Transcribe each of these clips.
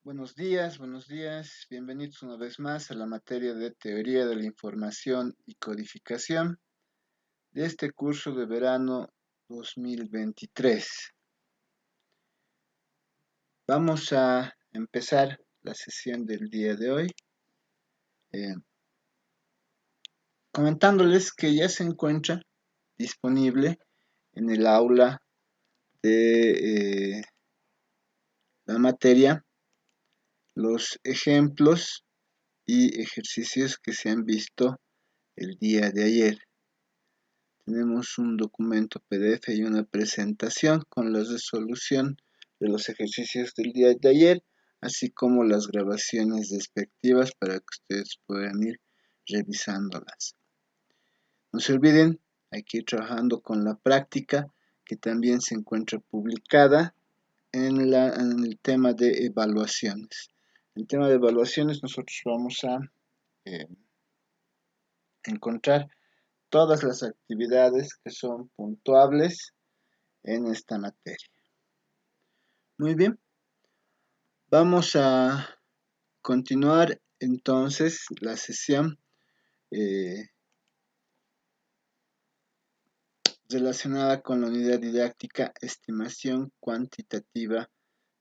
Buenos días, bienvenidos una vez más a la materia de Teoría de la Información y Codificación de este curso de verano 2023. Vamos a empezar la sesión del día de hoy eh, comentándoles que ya se encuentra disponible en el aula de la materia los ejemplos y ejercicios que se han visto el día de ayer. Tenemos un documento PDF y una presentación con la resolución de los ejercicios del día de ayer, así como las grabaciones respectivas para que ustedes puedan ir revisándolas. No se olviden, hay que ir trabajando con la práctica que también se encuentra publicada en el tema de evaluaciones. En el tema de evaluaciones nosotros vamos a eh, encontrar todas las actividades que son puntuables en esta materia. Muy bien, vamos a continuar entonces la sesión relacionada con la unidad didáctica estimación cuantitativa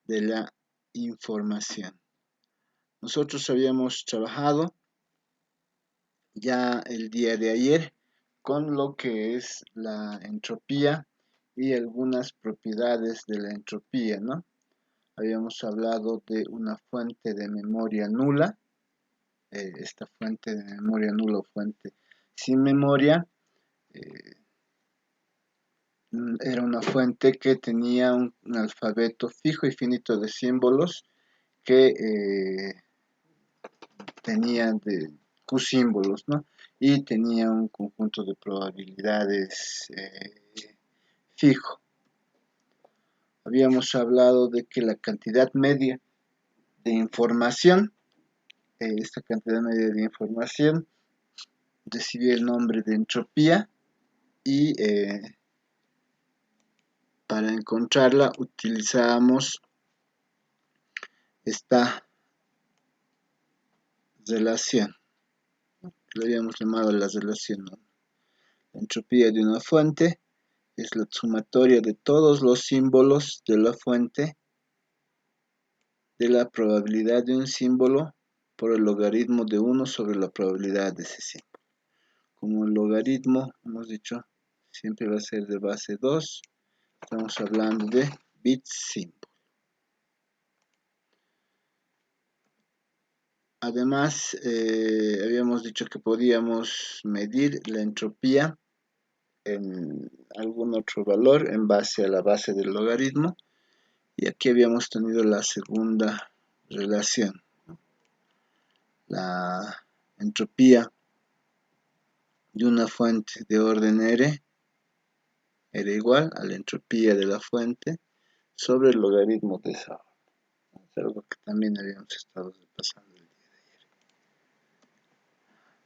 de la información. Nosotros habíamos trabajado ya el día de ayer con lo que es la entropía y algunas propiedades de la entropía, ¿no? Habíamos hablado de una fuente de memoria nula, esta fuente de memoria nula o fuente sin memoria, eh, era una fuente que tenía un alfabeto fijo y finito de símbolos que tenían de Q símbolos, ¿no? Y tenía un conjunto de probabilidades fijo. Habíamos hablado de que la cantidad media de información, esta cantidad media de información recibía el nombre de entropía y para encontrarla utilizábamos esta relación, lo habíamos llamado la relación, ¿no? La entropía de una fuente es la sumatoria de todos los símbolos de la fuente de la probabilidad de un símbolo por el logaritmo de 1 sobre la probabilidad de ese símbolo. Como el logaritmo, hemos dicho, siempre va a ser de base 2, estamos hablando de bits símbolo. Además, habíamos dicho que podíamos medir la entropía en algún otro valor en base a la base del logaritmo. Y aquí habíamos tenido la segunda relación. La entropía de una fuente de orden R era igual a la entropía de la fuente sobre el logaritmo de esa orden. Es algo que también habíamos estado repasando el día de ayer.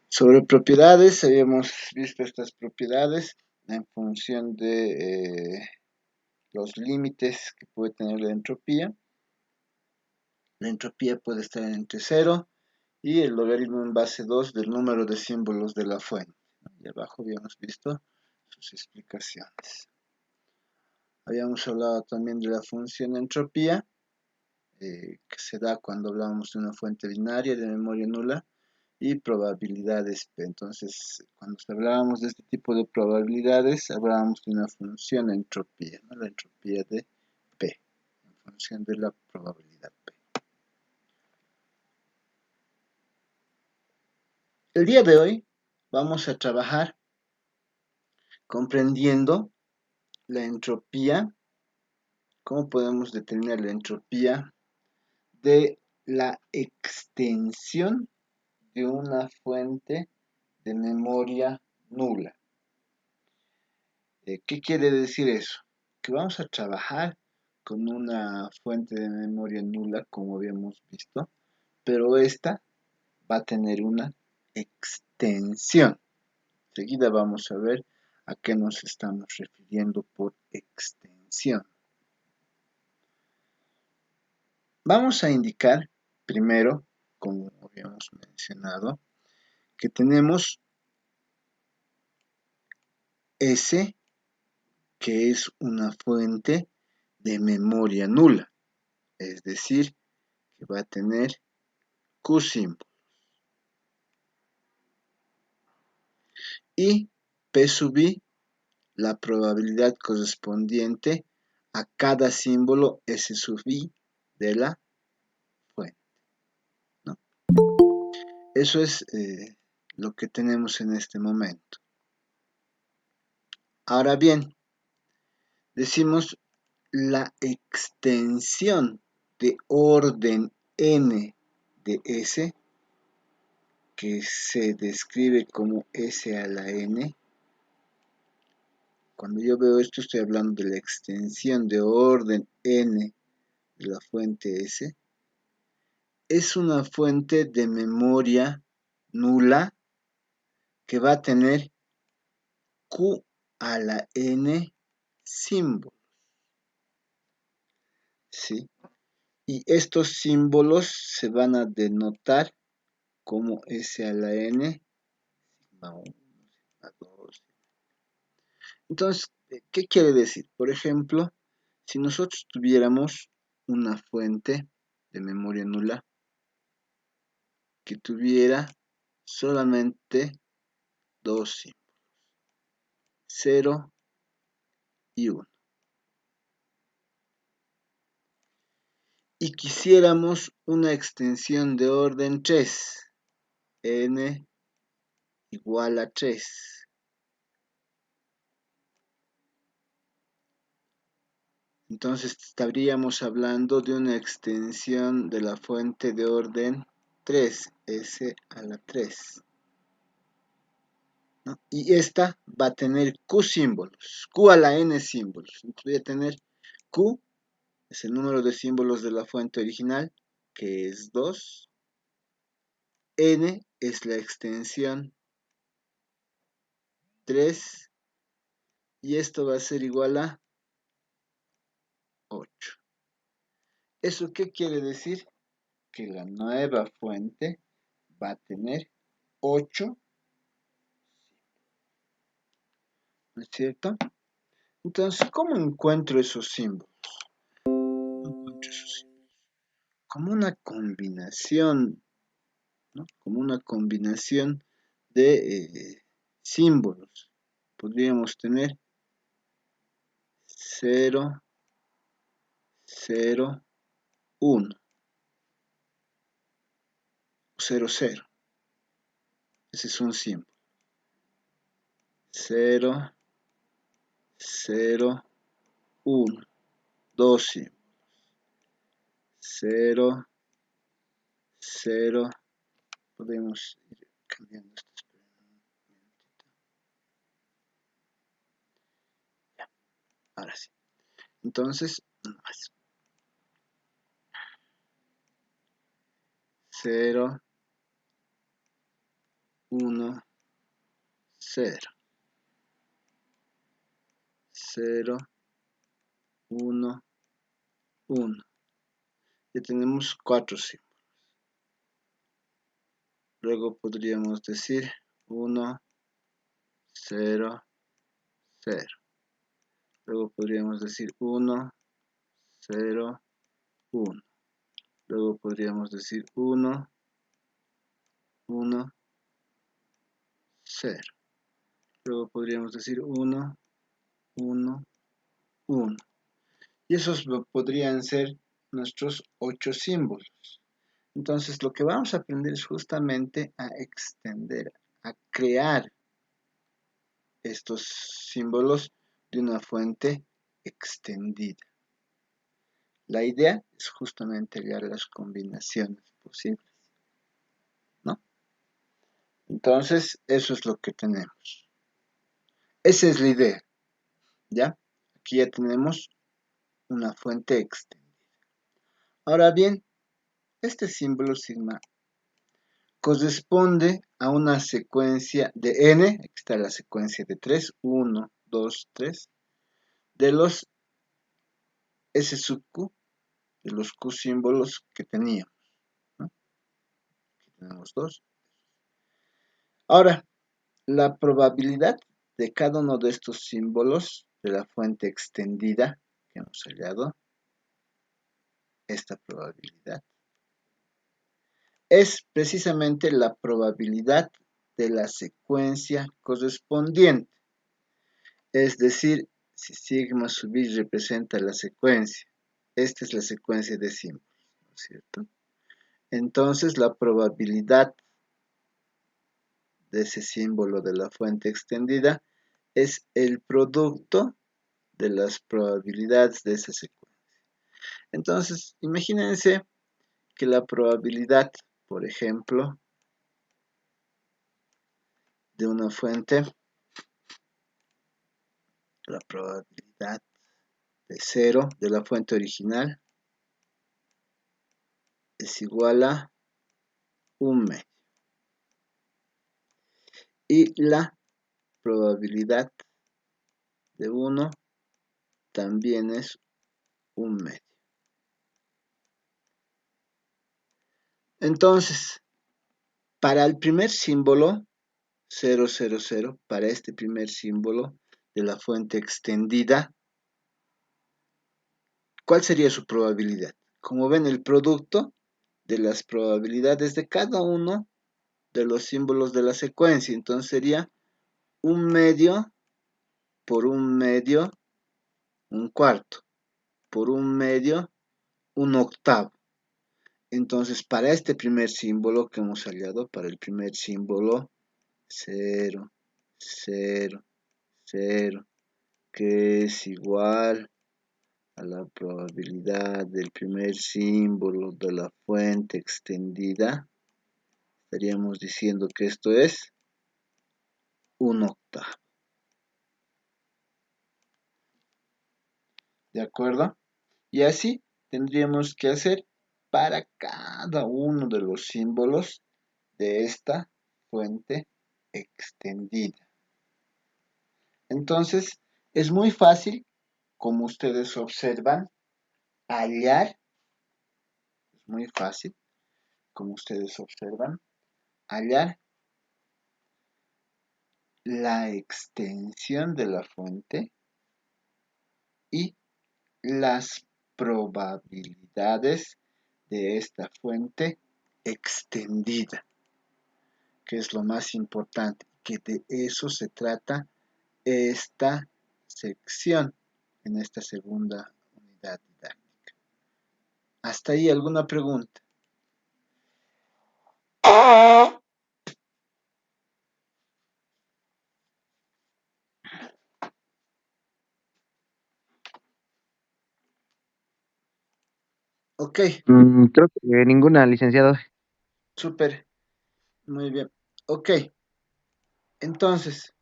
Sobre propiedades, habíamos visto estas propiedades en función de los límites que puede tener la entropía. La entropía puede estar entre 0 y el logaritmo en base 2 del número de símbolos de la fuente. Y abajo habíamos visto sus explicaciones. Habíamos hablado también de la función entropía, que se da cuando hablamos de una fuente binaria de memoria nula y probabilidades P. Entonces, cuando hablábamos de este tipo de probabilidades, hablábamos de una función entropía, ¿no? La entropía de P, en función de la probabilidad P. El día de hoy vamos a trabajar comprendiendo la entropía, cómo podemos determinar la entropía de la extensión de una fuente de memoria nula. ¿Qué quiere decir eso? Que vamos a trabajar con una fuente de memoria nula, como habíamos visto, pero esta va a tener una extensión. Enseguida vamos a ver a qué nos estamos refiriendo por extensión. Vamos a indicar primero, como habíamos mencionado, que tenemos S, que es una fuente de memoria nula, es decir, que va a tener Q símbolo. Y P sub I, la probabilidad correspondiente a cada símbolo S sub I de la fuente, ¿no? Eso es lo que tenemos en este momento. Ahora bien, decimos la extensión de orden n de S, que se describe como S a la n. Cuando yo veo esto estoy hablando de la extensión de orden n de la fuente S. Es una fuente de memoria nula que va a tener Q a la n símbolos, ¿sí? Y estos símbolos se van a denotar como S a la n, sigma 1, sigma 2. Entonces, ¿qué quiere decir? Por ejemplo, si nosotros tuviéramos una fuente de memoria nula que tuviera solamente dos símbolos, 0 y 1, y quisiéramos una extensión de orden 3, n igual a 3, entonces estaríamos hablando de una extensión de la fuente de orden 3, S a la 3. ¿No? Y esta va a tener Q símbolos, Q a la N símbolos. Entonces voy a tener Q, es el número de símbolos de la fuente original, que es 2. N es la extensión 3. Y esto va a ser igual a 8. ¿Eso qué quiere decir? Que la nueva fuente va a tener 8, ¿no es cierto? Entonces, ¿cómo encuentro esos símbolos? Como una combinación, ¿no? Como una combinación de símbolos. Podríamos tener 0, 0, 1, 0, 0. Ese es un símbolo. 0, 0, 1. Dos símbolos. 0, 0. Podemos ir cambiando esto. Ya, ahora sí. Entonces, más. 0, 1, 0. 0, 1, 1. Ya tenemos 4 símbolos. Luego podríamos decir 1, 0, 0. Luego podríamos decir 1, 0, 1. Luego podríamos decir 1, 1, 0. Luego podríamos decir 1, 1, 1. Y esos podrían ser nuestros 8 símbolos. Entonces lo que vamos a aprender es justamente a extender, a crear estos símbolos de una fuente extendida. La idea es justamente hallar las combinaciones posibles, ¿no? Entonces, eso es lo que tenemos. Esa es la idea, ¿ya? Aquí ya tenemos una fuente extendida. Ahora bien, este símbolo sigma corresponde a una secuencia de n, aquí está la secuencia de 3, 1, 2, 3, de los S sub q, de los cosímbolos que teníamos, ¿no? Aquí tenemos 2. Ahora, la probabilidad de cada uno de estos símbolos de la fuente extendida que hemos hallado, esta probabilidad, es precisamente la probabilidad de la secuencia correspondiente. Es decir, si sigma sub i representa la secuencia, esta es la secuencia de símbolos, ¿no es cierto? Entonces la probabilidad de ese símbolo de la fuente extendida es el producto de las probabilidades de esa secuencia. Entonces, imagínense que la probabilidad, por ejemplo, de una fuente, la probabilidad de 0 de la fuente original es igual a 1 medio. Y la probabilidad de 1 también es 1 medio. Entonces, para el primer símbolo, 0, 0, 0, para este primer símbolo de la fuente extendida, ¿cuál sería su probabilidad? Como ven, el producto de las probabilidades de cada uno de los símbolos de la secuencia. Entonces sería 1 medio por 1 medio, 1/4, por 1 medio, 1/8. Entonces, para este primer símbolo que hemos hallado, para el primer símbolo 0, 0, 0, que es igual a la probabilidad del primer símbolo de la fuente extendida, estaríamos diciendo que esto es 1/8. ¿De acuerdo? Y así tendríamos que hacer para cada uno de los símbolos de esta fuente extendida. Entonces, es muy fácil, como ustedes observan, hallar, es muy fácil, como ustedes observan, hallar la extensión de la fuente y las probabilidades de esta fuente extendida, que es lo más importante, que de eso se trata esta sección en esta segunda unidad didáctica. ¿Hasta ahí alguna pregunta? Ok, Creo que ninguna, licenciado. súper, muy bien. Ok, entonces,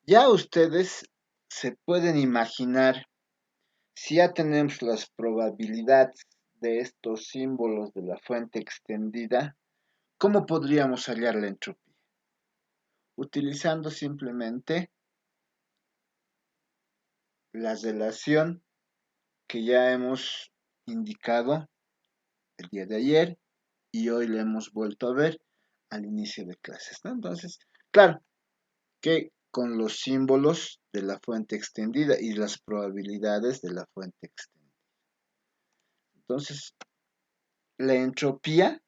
ya ustedes se pueden imaginar, si ya tenemos las probabilidades de estos símbolos de la fuente extendida, ¿cómo podríamos hallar la entropía? Utilizando simplemente la relación que ya hemos indicado el día de ayer y hoy la hemos vuelto a ver al inicio de clases, ¿no? Entonces, claro que con los símbolos de la fuente extendida y las probabilidades de la fuente extendida. Entonces, la entropía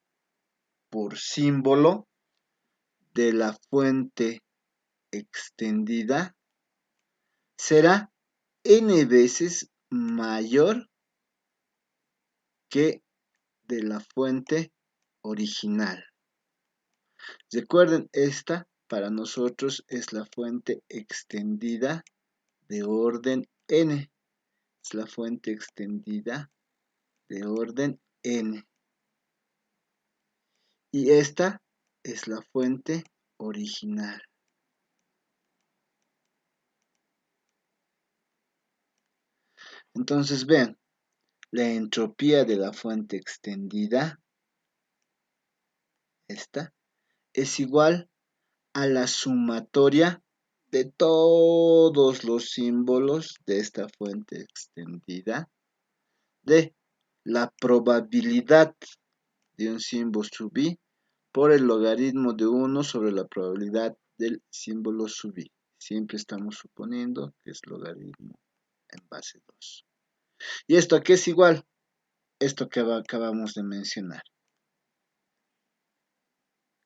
por símbolo de la fuente extendida será n veces mayor que de la fuente original. Recuerden, esta para nosotros es la fuente extendida de orden n. Es la fuente extendida de orden n. Y esta es la fuente original. Entonces vean, la entropía de la fuente extendida, esta, es igual a la sumatoria de todos los símbolos de esta fuente extendida de la probabilidad de un símbolo sub i por el logaritmo de 1 sobre la probabilidad del símbolo sub i. Siempre estamos suponiendo que es logaritmo en base 2. ¿Y esto a qué es igual? Esto que acabamos de mencionar.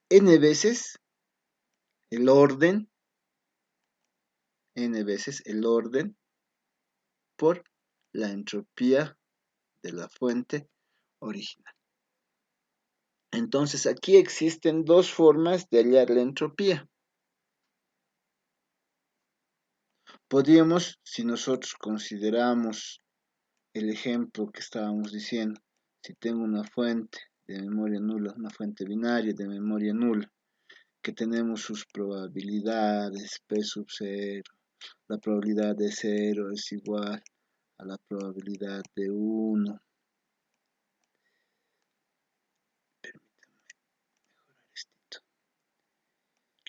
N veces el orden por la entropía de la fuente original. Entonces aquí existen dos formas de hallar la entropía. Podríamos, si nosotros consideramos el ejemplo que estábamos diciendo, si tengo una fuente de memoria nula, una fuente binaria de memoria nula, que tenemos sus probabilidades, P sub 0, la probabilidad de 0 es igual a la probabilidad de 1. Permítanme mejorar esto.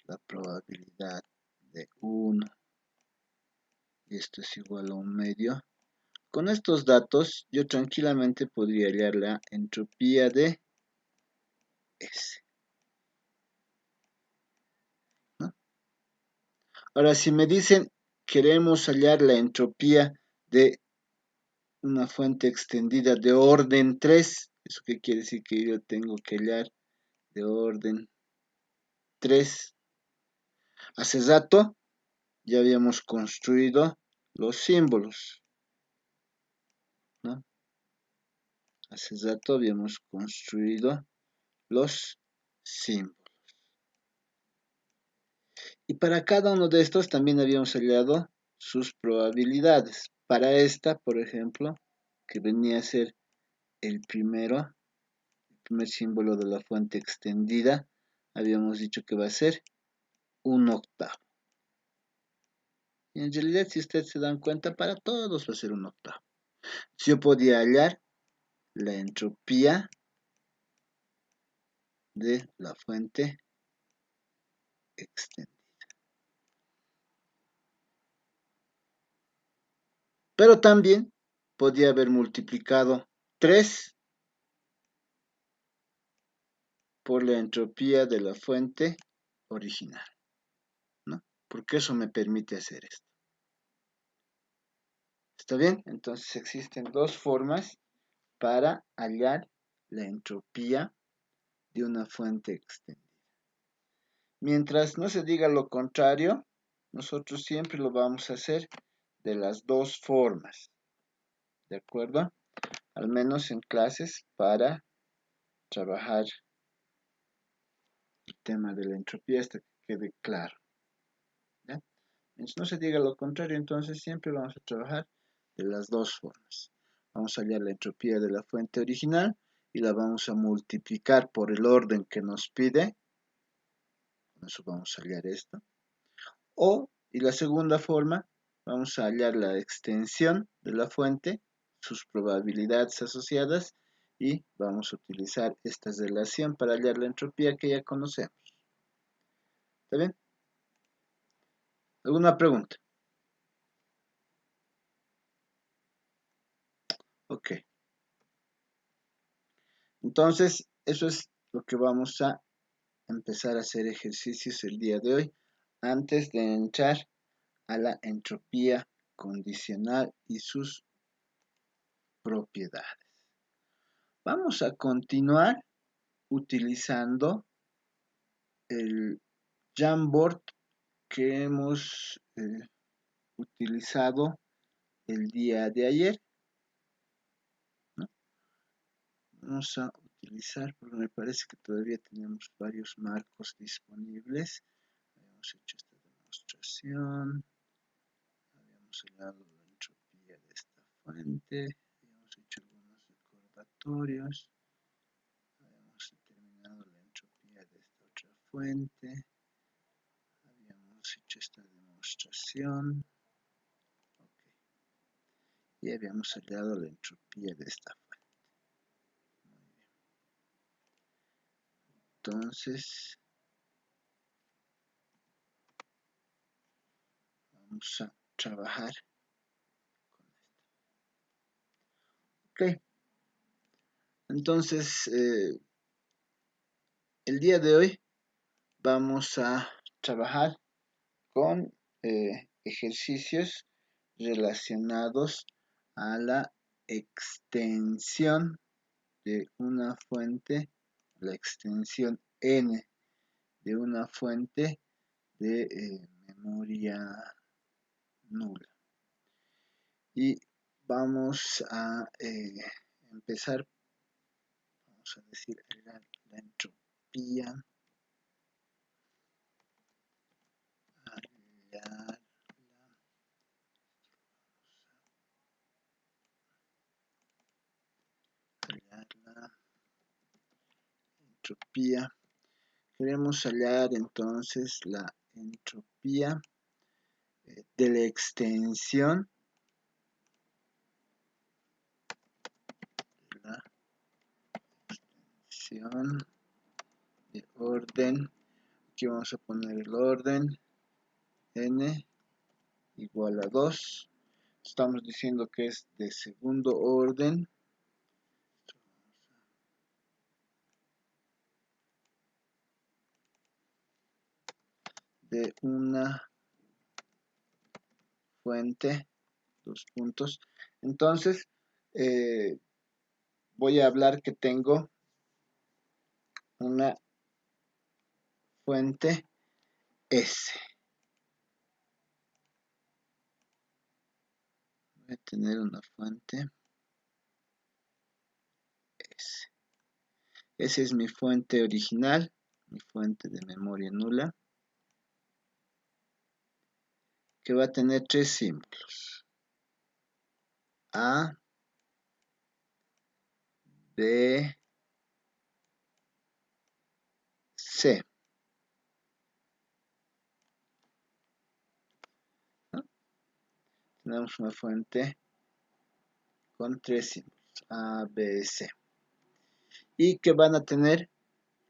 La probabilidad de 1 y esto es igual a un medio. Con estos datos yo tranquilamente podría hallar la entropía de S, ¿no? Ahora, si me dicen queremos hallar la entropía de una fuente extendida de orden 3, ¿eso qué quiere decir? Que yo tengo que hallar de orden 3. Hace rato ya habíamos construido los símbolos, ¿no? Hace rato habíamos construido los símbolos. Y para cada uno de estos también habíamos hallado sus probabilidades. Para esta, por ejemplo, que venía a ser el primer símbolo de la fuente extendida, habíamos dicho que va a ser 1/8. Y en realidad, si ustedes se dan cuenta, para todos va a ser 1/8. Yo podía hallar la entropía de la fuente extendida. Pero también podía haber multiplicado 3 por la entropía de la fuente original, ¿no? Porque eso me permite hacer esto. ¿Está bien? Entonces existen dos formas para hallar la entropía de una fuente extendida. Mientras no se diga lo contrario, nosotros siempre lo vamos a hacer de las dos formas, ¿de acuerdo? Al menos en clases para trabajar el tema de la entropía hasta que quede claro, ¿ya? Mientras no se diga lo contrario, entonces siempre vamos a trabajar de las dos formas. Vamos a hallar la entropía de la fuente original y la vamos a multiplicar por el orden que nos pide. Con eso vamos a hallar esto. Y la segunda forma, vamos a hallar la extensión de la fuente, sus probabilidades asociadas, y vamos a utilizar esta relación para hallar la entropía que ya conocemos. ¿Está bien? ¿Alguna pregunta? Ok. Entonces, eso es lo que vamos a empezar a hacer ejercicios el día de hoy, antes de entrar a la entropía condicional y sus propiedades. Vamos a continuar utilizando el Jamboard que hemos utilizado el día de ayer, ¿no? Vamos a utilizar, porque me parece que todavía tenemos varios marcos disponibles. Habíamos hecho esta demostración, habíamos hallado la entropía de esta fuente, habíamos hecho algunos recordatorios, habíamos determinado la entropía de esta otra fuente, habíamos hecho esta demostración. Y habíamos hallado la entropía de esta fuente. Muy bien. Entonces, vamos a trabajar con esto. Ok, Ok, entonces el día de hoy vamos a trabajar con ejercicios relacionados a la extensión de una fuente, la extensión n de una fuente de memoria nula. Y vamos a empezar, vamos a decir, la entropía, hallar la entropía. Queremos hallar entonces la entropía de la extensión de orden. Aquí vamos a poner el orden n igual a 2. Estamos diciendo que es de segundo orden. De una fuente, dos puntos. Entonces, voy a hablar que tengo una fuente S. Voy a tener una fuente S. Esa es mi fuente original, mi fuente de memoria nula, que va a tener tres símbolos. A, B, C. ¿No? Tenemos una fuente con tres símbolos, A, B, C. Y que van a tener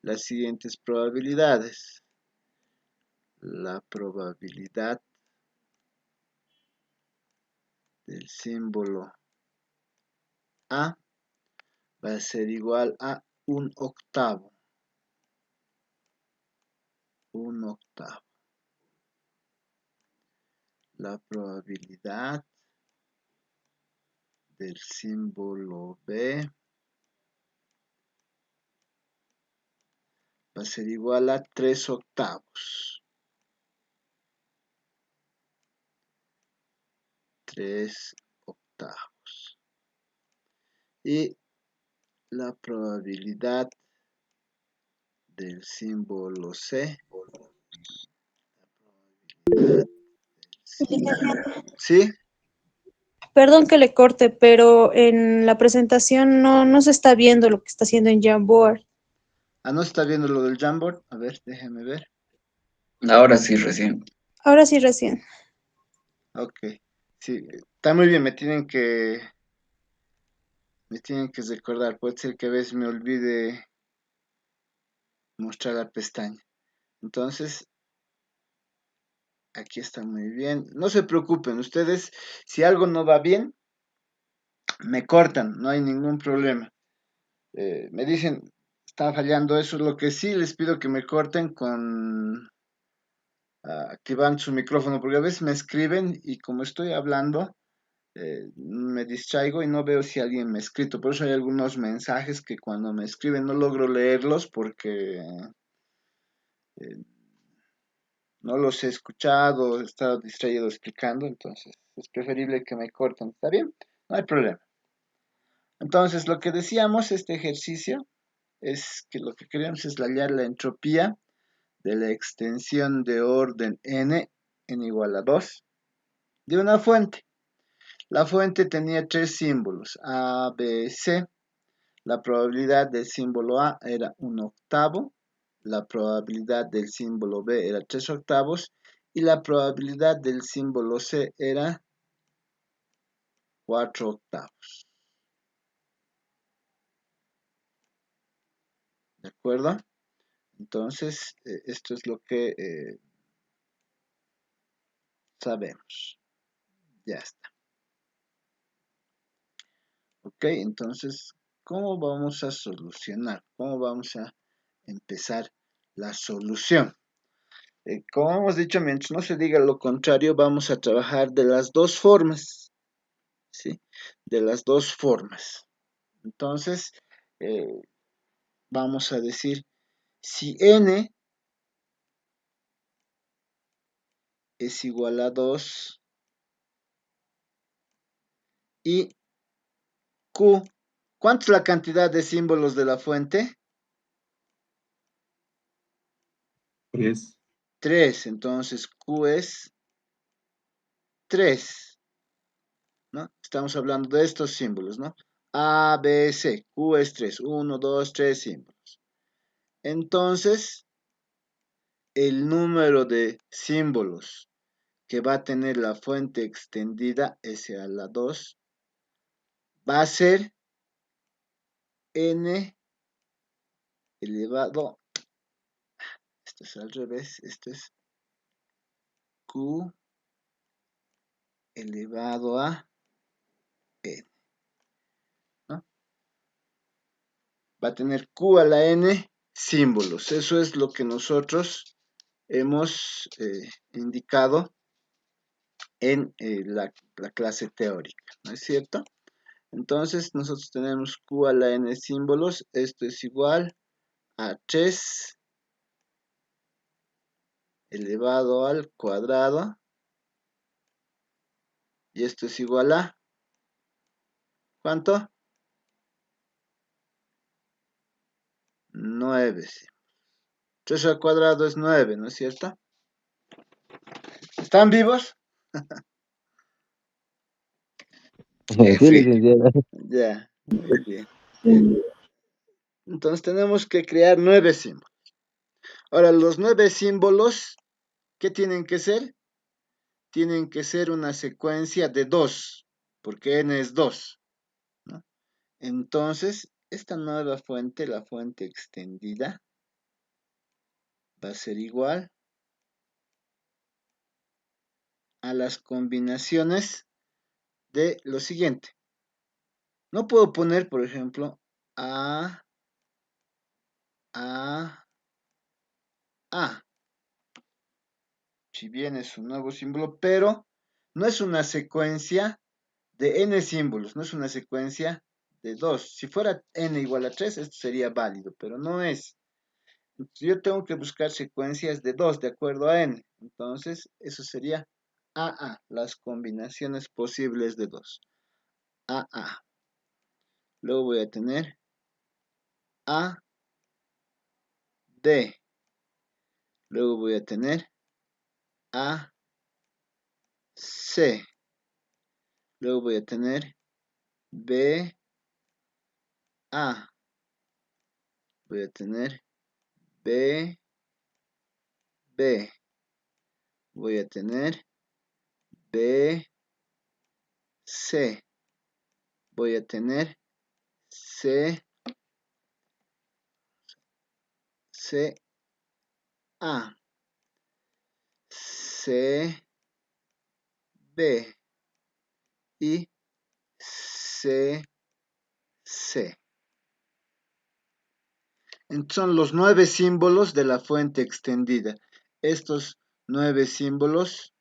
las siguientes probabilidades. La probabilidad del símbolo A va a ser igual a un octavo. Un octavo. La probabilidad del símbolo B va a ser igual a 3 octavos. 3 octavos. Y la probabilidad del símbolo C. ¿Sí? Perdón que le corte, pero en la presentación no se está viendo lo que está haciendo en Jamboard. Ah, ¿no está viendo lo del Jamboard? A ver, déjeme ver. Ahora sí, recién. Ahora sí, recién. Ok. Sí, está muy bien, me tienen que recordar. Puede ser que a veces me olvide mostrar la pestaña. Entonces, aquí está muy bien. No se preocupen, ustedes, si algo no va bien, me cortan, no hay ningún problema. Me dicen, está fallando eso. Lo que sí les pido que me corten con activando su micrófono, porque a veces me escriben y como estoy hablando, me distraigo y no veo si alguien me ha escrito. Por eso hay algunos mensajes que cuando me escriben no logro leerlos porque no los he escuchado, he estado distraído explicando, entonces es preferible que me corten. ¿Está bien? No hay problema. Entonces, lo que decíamos, este ejercicio, es que lo que queremos es hallar la entropía de la extensión de orden n igual a 2 de una fuente. La fuente tenía tres símbolos, A, B, C. La probabilidad del símbolo A era un octavo, la probabilidad del símbolo B era 3 octavos y la probabilidad del símbolo C era 4 octavos. ¿De acuerdo? Entonces, esto es lo que sabemos. Ya está. Ok, entonces, ¿cómo vamos a solucionar? ¿Cómo vamos a empezar la solución? Como hemos dicho, mientras no se diga lo contrario, vamos a trabajar de las dos formas, ¿sí? De las dos formas. Entonces, vamos a decir, si n es igual a 2 y q, ¿cuánto es la cantidad de símbolos de la fuente? 3. 3, entonces q es 3, ¿no? Estamos hablando de estos símbolos, ¿no? A, B, C, q es 3, 1, 2, 3 símbolos. Entonces, el número de símbolos que va a tener la fuente extendida, S a la 2, va a ser n elevado, esto es al revés, esto es q elevado a n, ¿no? Va a tener q a la n símbolos. Eso es lo que nosotros hemos indicado en la clase teórica, ¿no es cierto? Entonces nosotros tenemos q a la n símbolos. Esto es igual a 3 elevado al cuadrado. Y esto es igual a, ¿cuánto? 9. 3 al cuadrado es 9, ¿no es cierto? ¿Están vivos? Sí, Sí. licenciado. Ya, muy bien. Entonces tenemos que crear 9 símbolos. Ahora, los 9 símbolos, ¿qué tienen que ser? Tienen que ser una secuencia de 2, porque n es 2, ¿no? Entonces, esta nueva fuente, la fuente extendida, va a ser igual a las combinaciones de lo siguiente. No puedo poner, por ejemplo, A, A, A. Si bien es un nuevo símbolo, pero no es una secuencia de n símbolos, no es una secuencia de 2. Si fuera n igual a 3, esto sería válido, pero no es. Yo tengo que buscar secuencias de 2 de acuerdo a n. Entonces, eso sería AA, las combinaciones posibles de 2. AA. Luego voy a tener AD. Luego voy a tener AC. Luego voy a tener BA. Voy a tener B. Voy a tener BC. Voy a tener CA. CB y CC. Son los 9 símbolos de la fuente extendida. Estos 9 símbolos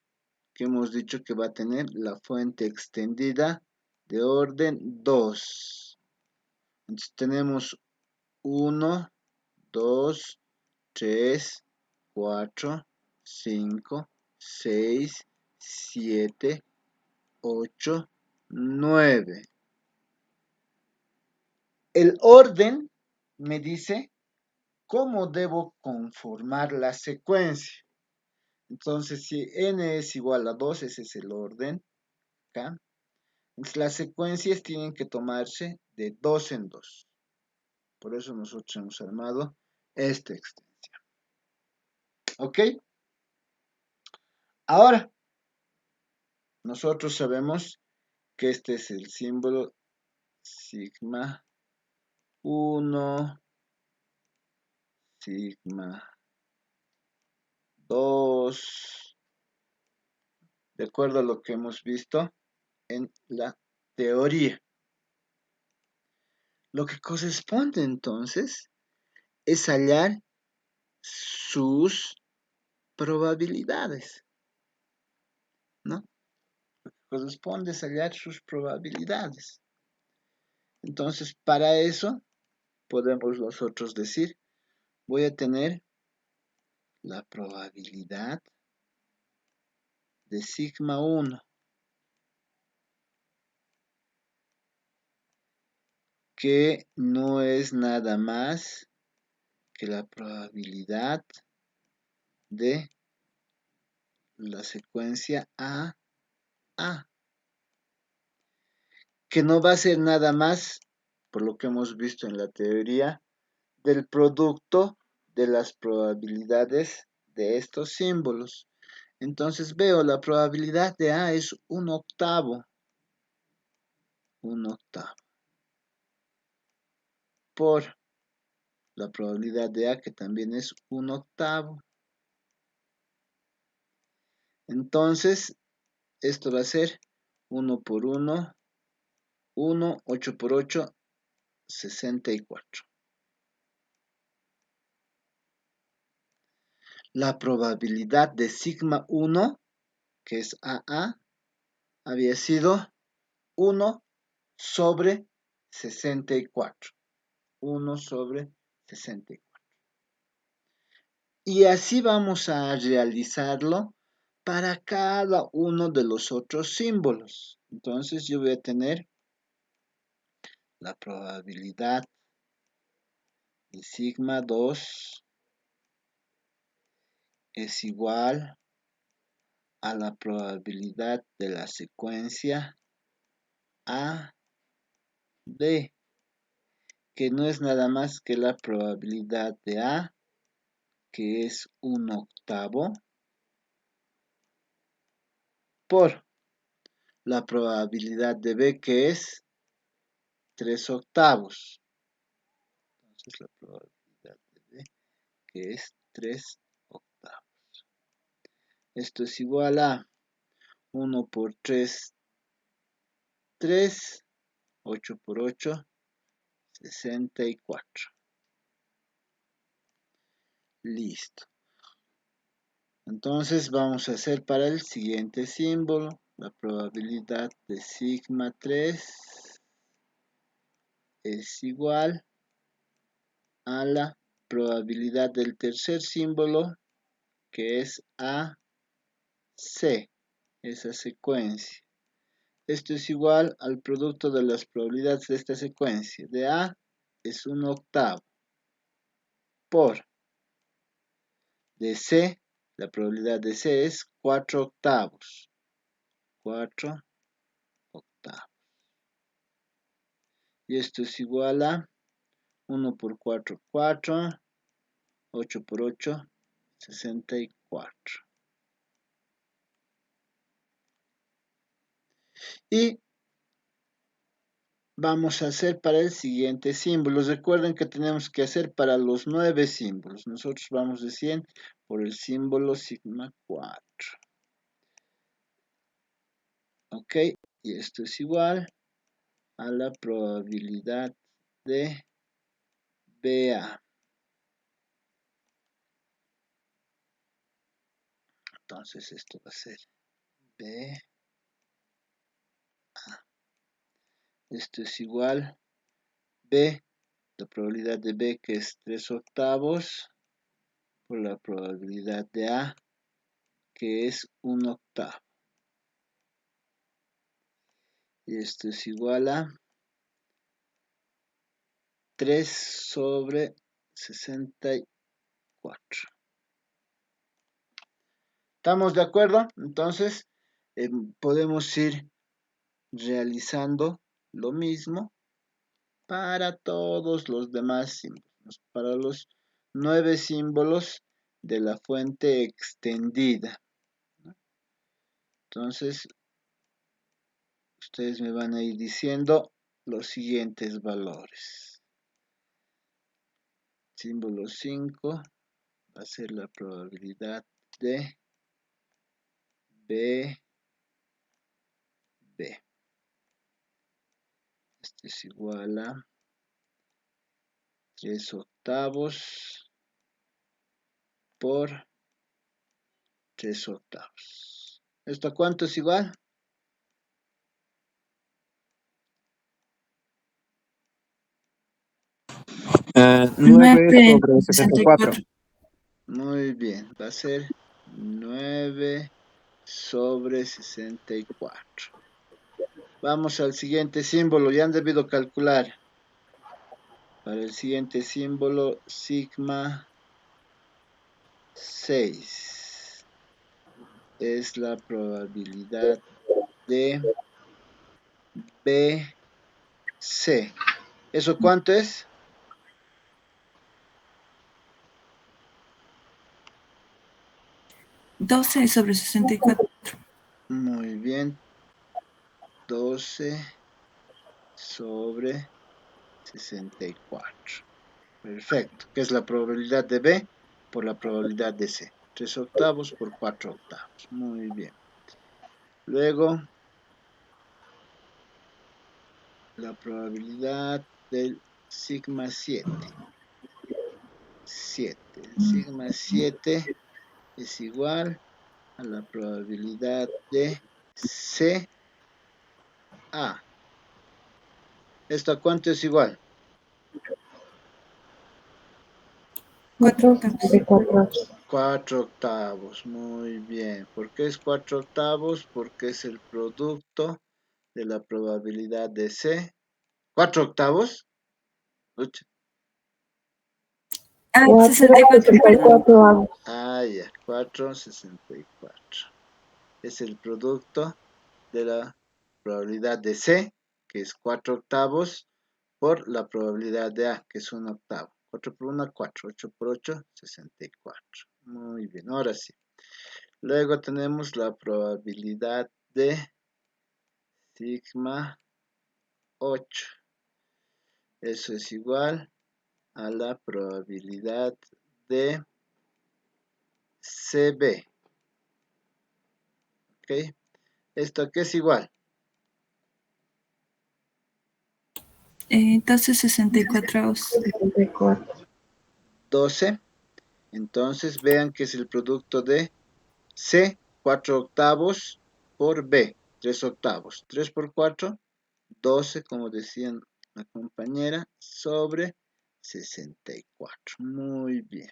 que hemos dicho que va a tener la fuente extendida de orden 2. Entonces tenemos 1, 2, 3, 4, 5, 6, 7, 8, 9. El orden me dice cómo debo conformar la secuencia. Entonces, si n es igual a 2, ese es el orden acá. Entonces, las secuencias tienen que tomarse de 2 en 2. Por eso nosotros hemos armado esta extensión. ¿Ok? Ahora, nosotros sabemos que este es el símbolo sigma 1, sigma 2, de acuerdo a lo que hemos visto en la teoría. Lo que corresponde entonces es hallar sus probabilidades, ¿no? Lo que corresponde es hallar sus probabilidades. Entonces, para eso podemos nosotros decir, voy a tener la probabilidad de sigma 1, que no es nada más que la probabilidad de la secuencia A, que no va a ser nada más, por lo que hemos visto en la teoría, del producto de las probabilidades de estos símbolos. Entonces veo la probabilidad de A es 1/8, por la probabilidad de A, que también es 1/8. Entonces, esto va a ser 1 por 1, 1, 8 por 8, 64. La probabilidad de sigma 1, que es AA, había sido 1 sobre 64. 1 sobre 64. Y así vamos a realizarlo para cada uno de los otros símbolos. Entonces yo voy a tener la probabilidad de sigma 2 es igual a la probabilidad de la secuencia A, D, que no es nada más que la probabilidad de A, que es 1/8, por la probabilidad de B, que es 3/8. Entonces la probabilidad de B, que es 3/8. Esto es igual a 1 por 3, 3, 8 por 8, 64. Listo. Entonces vamos a hacer para el siguiente símbolo la probabilidad de sigma 3 es igual a la probabilidad del tercer símbolo, que es AC, esa secuencia. Esto es igual al producto de las probabilidades de esta secuencia. De A es 1/8, por de C, la probabilidad de C es 4/8. 4/8. Y esto es igual a 1 por 4, 4, 8 por 8, 64. Y vamos a hacer para el siguiente símbolo. Recuerden que tenemos que hacer para los 9 símbolos. Nosotros vamos de 100 por el símbolo sigma 4. Ok, y esto es igual a la probabilidad de BA. Entonces esto va a ser B. Esto es igual B, la probabilidad de B, que es 3/8, por la probabilidad de A, que es 1/8. Y esto es igual a 3 sobre 64. ¿Estamos de acuerdo? Entonces, podemos ir realizando lo mismo para todos los demás símbolos, para los 9 símbolos de la fuente extendida. Entonces, ustedes me van a ir diciendo los siguientes valores. Símbolo 5 va a ser la probabilidad de B. Esto es igual a 3/8 por 3/8. ¿Esto a cuánto es igual? Nueve sobre 64. Muy bien, va a ser 9 sobre 64. Vamos al siguiente símbolo, ya han debido calcular. Para el siguiente símbolo, sigma 6 es la probabilidad de BC. ¿Eso cuánto es? ¿12 sobre 64? Muy bien, 12 sobre 64. Perfecto. ¿Qué es la probabilidad de B por la probabilidad de C? 3/8 por 4/8. Muy bien. Luego, la probabilidad del sigma 7. 7. El sigma 7 es igual a la probabilidad de CA. ¿Esto a cuánto es igual? 4/8. 4/8. Muy bien. ¿Por qué es 4/8? Porque es el producto de la probabilidad de C. ¿4/8? Uch. Ah, 64. Ya. 4/64. Es el producto de la probabilidad de C, que es 4/8, por la probabilidad de A, que es 1/8. 4 por 1, 4. 8 por 8, 64. Muy bien, ahora sí. Luego tenemos la probabilidad de sigma 8. Eso es igual a la probabilidad de CB. ¿Ok? ¿Esto qué es igual? Entonces 64. 12. Entonces vean que es el producto de C, 4/8 por B, 3/8. 3 por 4, 12, como decían la compañera, sobre 64. Muy bien.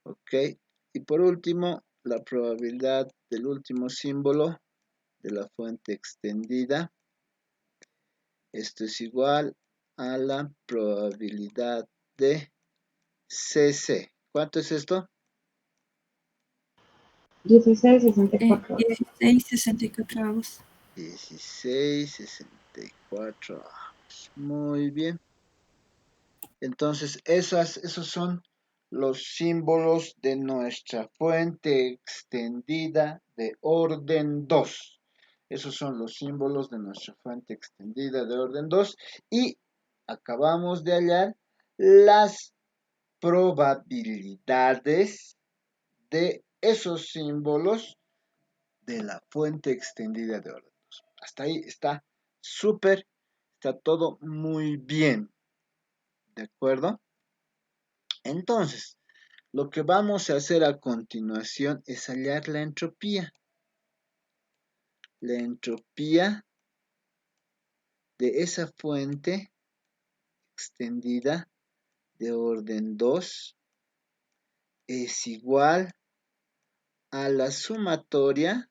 Ok. Y por último, la probabilidad del último símbolo de la fuente extendida. Esto es igual a la probabilidad de CC. ¿Cuánto es esto? 16/64. 16/64. Muy bien. Entonces, esos son los símbolos de nuestra fuente extendida de orden 2. Esos son los símbolos de nuestra fuente extendida de orden 2. Y acabamos de hallar las probabilidades de esos símbolos de la fuente extendida de orden 2. Hasta ahí está súper, está todo muy bien. ¿De acuerdo? Entonces, lo que vamos a hacer a continuación es hallar la entropía. La entropía de esa fuente extendida de orden 2 es igual a la sumatoria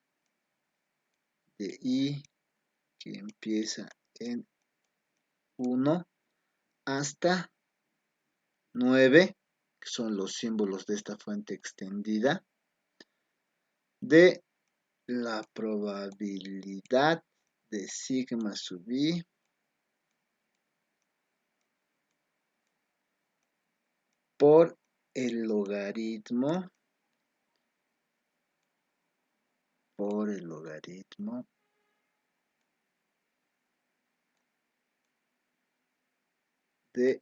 de I, que empieza en 1 hasta 9, que son los símbolos de esta fuente extendida, de la probabilidad de sigma sub I por el logaritmo de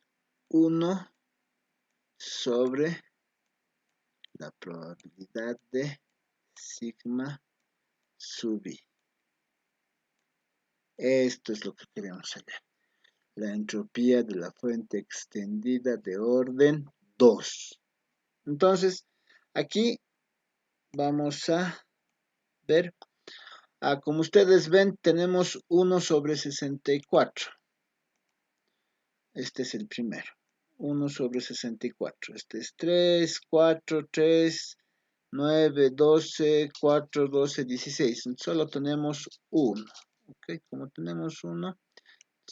1 sobre la probabilidad de sigma sub I. Esto es lo que queremos hallar. la entropía de la fuente extendida de orden 2. Entonces, aquí vamos a ver, como ustedes ven, tenemos 1 sobre 64. Este es el primero. 1 sobre 64. Este es 3, 4, 3, 9, 12, 4, 12, 16. Solo tenemos 1. ¿Ok? Como tenemos 1,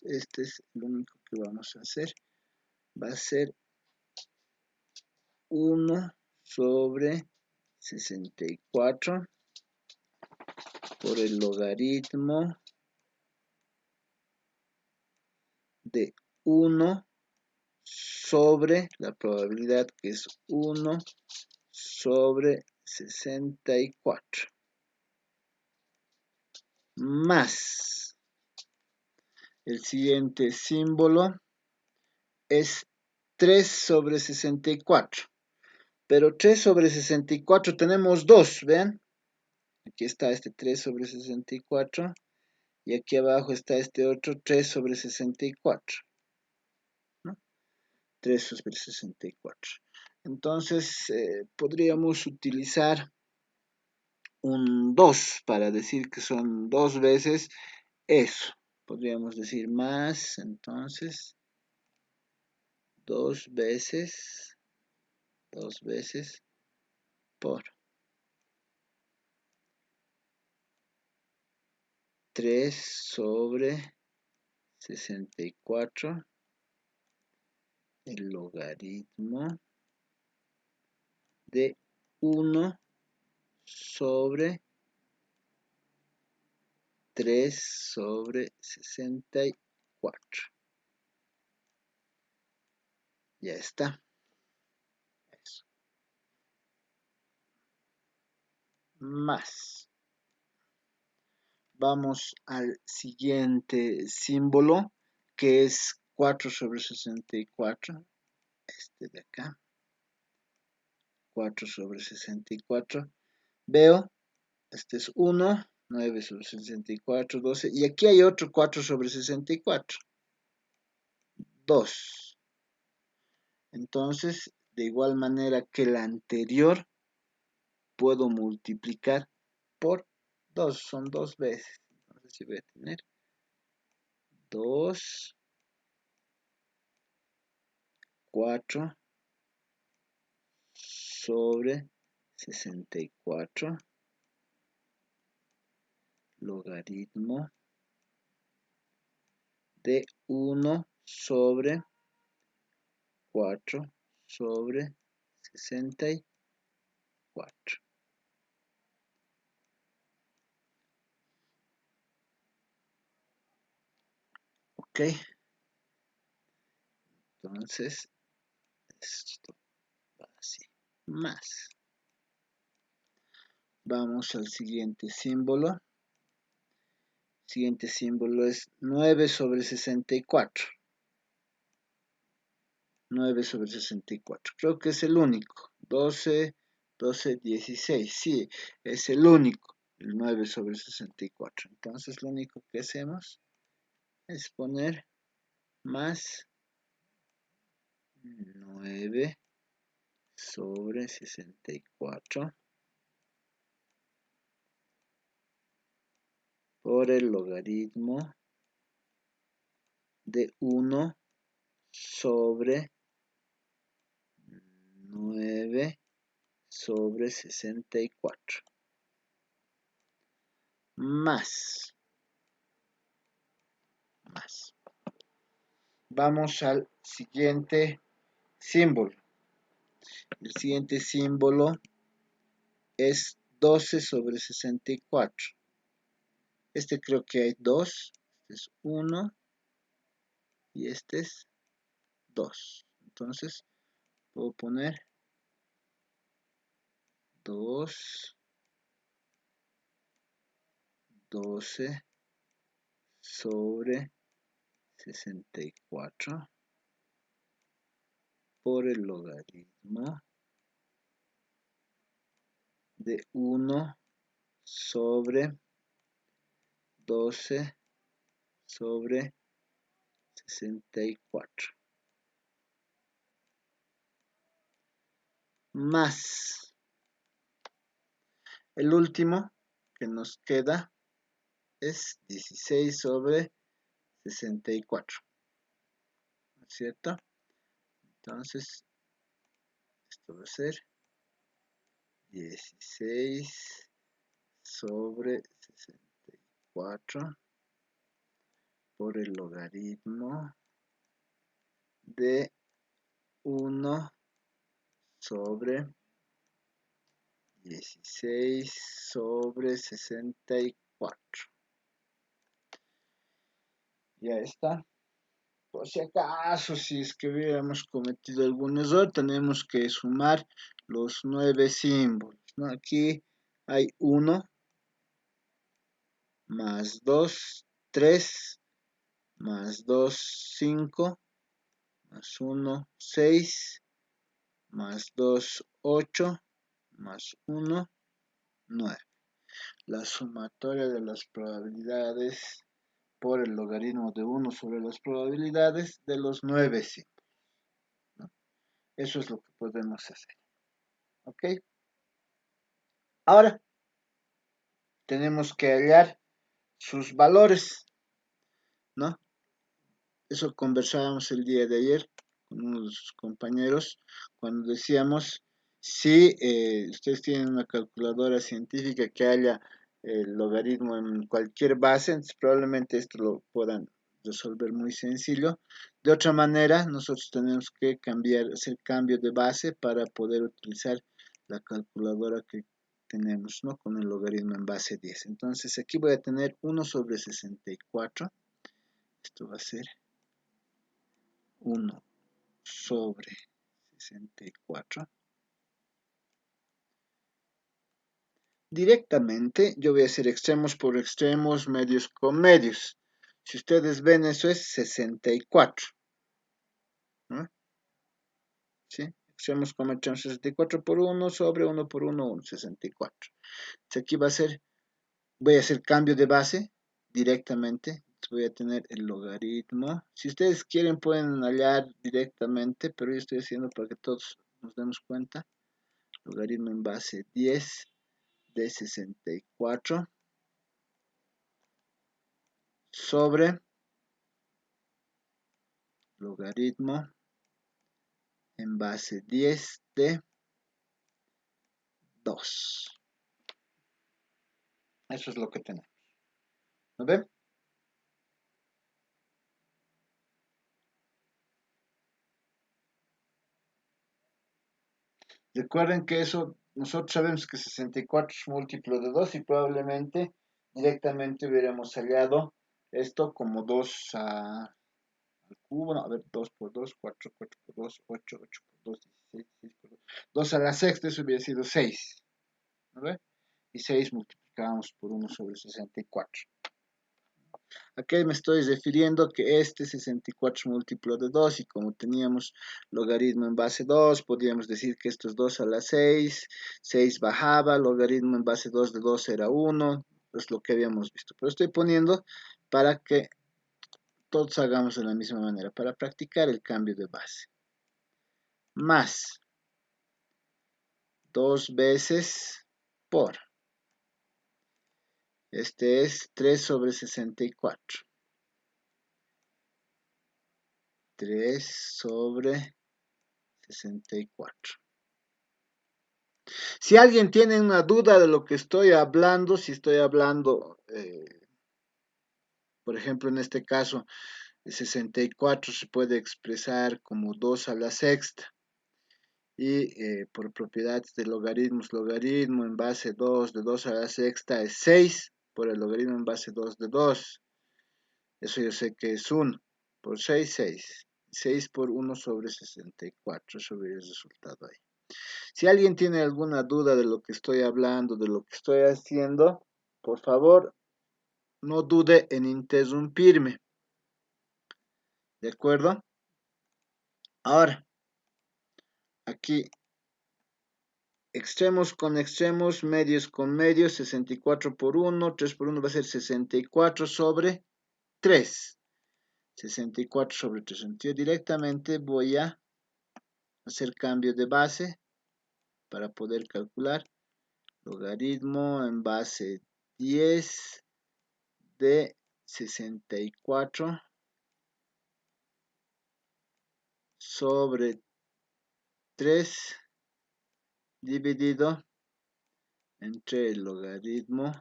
este es lo único que vamos a hacer. Va a ser 1 sobre 64 por el logaritmo de 1 sobre la probabilidad, que es 1 sobre 64, más el siguiente símbolo es 3 sobre 64. Pero 3 sobre 64 tenemos 2, vean. Aquí está este 3 sobre 64. Y aquí abajo está este otro 3 sobre 64. ¿No? 3 sobre 64. Entonces, podríamos utilizar un 2 para decir que son 2 veces eso. Podríamos decir más, entonces, 2 veces por 3 sobre 64, el logaritmo de 1 sobre 3 sobre 64. Ya está. Eso. Más. Vamos al siguiente símbolo, que es 4 sobre 64. Este de acá. 4 sobre 64. Veo, este es 1, 9 sobre 64, 12. Y aquí hay otro 4 sobre 64. 2. Entonces, de igual manera que la anterior, puedo multiplicar por 2. Son 2 veces. Entonces, yo voy a tener 2, 4 sobre 64 logaritmo de 1 sobre 4 sobre 64. Ok. Entonces, esto va así. Más. Vamos al siguiente símbolo. Siguiente símbolo es 9 sobre 64. 9 sobre 64. Creo que es el único. 12, 12, 16. Sí, es el único. El 9 sobre 64. Entonces lo único que hacemos es poner más 9 sobre 64 por el logaritmo de 1 sobre 9 sobre 64. Más. Vamos al siguiente símbolo. El siguiente símbolo es 12 sobre 64. Este creo que hay 2. Este es 1 y este es 2. Entonces puedo poner 2, 12 sobre 64 por el logaritmo de 1 sobre 12 sobre 64. Más el último que nos queda es 16 sobre 64. ¿No es cierto? Entonces, esto va a ser 16 sobre 64 por el logaritmo de 1 sobre 16 sobre 64. Ya está. Por si acaso, si es que hubiéramos cometido algún error, tenemos que sumar los 9 símbolos, ¿no? Aquí hay 1, más 2, 3, más 2, 5, más 1, 6, más 2, 8, más 1, 9. La sumatoria de las probabilidades por el logaritmo de 1 sobre las probabilidades de los 9 símbolos, ¿no? Eso es lo que podemos hacer. ¿Ok? Ahora tenemos que hallar sus valores, ¿no? Eso conversábamos el día de ayer con unos compañeros cuando decíamos, si ustedes tienen una calculadora científica que haya el logaritmo en cualquier base, entonces probablemente esto lo puedan resolver muy sencillo. De otra manera, nosotros tenemos que hacer cambio de base para poder utilizar la calculadora que tenemos, ¿no? Con el logaritmo en base 10. Entonces aquí voy a tener 1 sobre 64. Esto va a ser 1 sobre 64. Directamente yo voy a hacer extremos por extremos, medios con medios. Si ustedes ven, eso es 64. ¿No? ¿Sí? Extremos con extremos, 64 por 1 sobre 1 por 1, 1, 64. Entonces aquí va a ser, voy a hacer cambio de base directamente. Voy a tener el logaritmo. Si ustedes quieren pueden hallar directamente, pero yo estoy haciendo para que todos nos demos cuenta. Logaritmo en base 10 de 64 sobre logaritmo en base 10 de 2. Eso es lo que tenemos. ¿No ven? Recuerden que eso, nosotros sabemos que 64 es múltiplo de 2 y probablemente directamente hubiéramos hallado esto como 2 al cubo, no, a ver, 2 por 2, 4, 4 por 2, 8, 8 por 2, 16, 16 por 2, 2 a la sexta, eso hubiera sido 6. ¿No ven? Y 6 multiplicamos por 1 sobre 64. Aquí me estoy refiriendo que este 64 es múltiplo de 2 y como teníamos logaritmo en base 2, podríamos decir que esto es 2 a la 6, 6 bajaba, logaritmo en base 2 de 2 era 1, es lo que habíamos visto. Pero estoy poniendo para que todos hagamos de la misma manera, para practicar el cambio de base. Más 2 veces por. Este es 3 sobre 64. 3 sobre 64. Si alguien tiene una duda de lo que estoy hablando, si estoy hablando, por ejemplo, en este caso, 64 se puede expresar como 2 a la sexta. Y por propiedades de logaritmos, logaritmo en base 2 de 2 a la sexta es 6, por el logaritmo en base 2 de 2. Eso yo sé que es 1. Por 6, 6. 6 por 1 sobre 64. Eso hubiera el resultado ahí. Si alguien tiene alguna duda de lo que estoy hablando, de lo que estoy haciendo, por favor, no dude en interrumpirme. ¿De acuerdo? Ahora, aquí, extremos con extremos, medios con medios, 64 por 1, 3 por 1 va a ser 64 sobre 3. 64 sobre 3. Directamente voy a hacer cambio de base para poder calcular logaritmo en base 10 de 64 sobre 3 dividido entre el logaritmo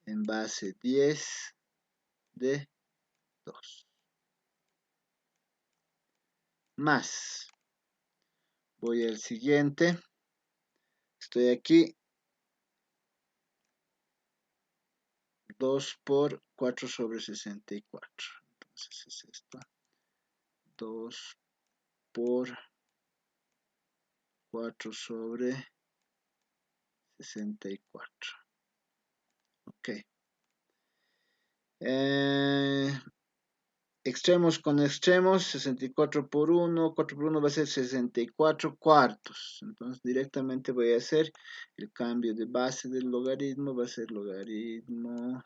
en base 10 de 2. Más. Voy al siguiente. Estoy aquí. 2 por 4 sobre 64. Entonces es esto. 2 por 4 sobre 64. Ok. Extremos con extremos, 64 por 1, 4 por 1 va a ser 64 cuartos. Entonces directamente voy a hacer el cambio de base del logaritmo, va a ser logaritmo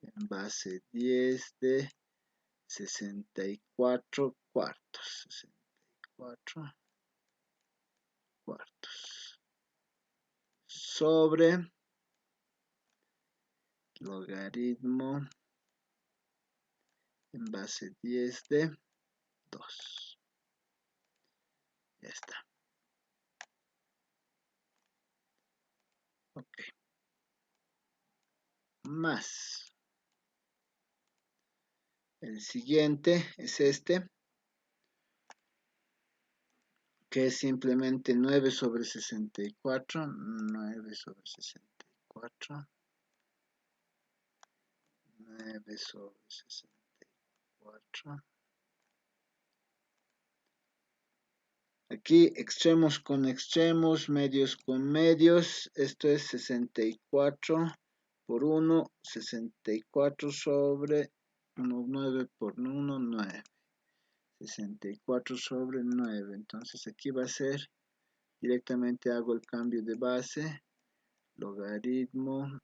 en base 10 de 64 cuartos. 64 cuartos. Sobre logaritmo en base 10 de 2. Ya está. Ok. Más. El siguiente es este, que es simplemente 9 sobre 64. 9 sobre 64. 9 sobre 64. Aquí extremos con extremos, medios con medios. Esto es 64 por 1, 64 sobre 9 por 1, 9. 64 sobre 9. Entonces aquí va a ser, directamente hago el cambio de base. Logaritmo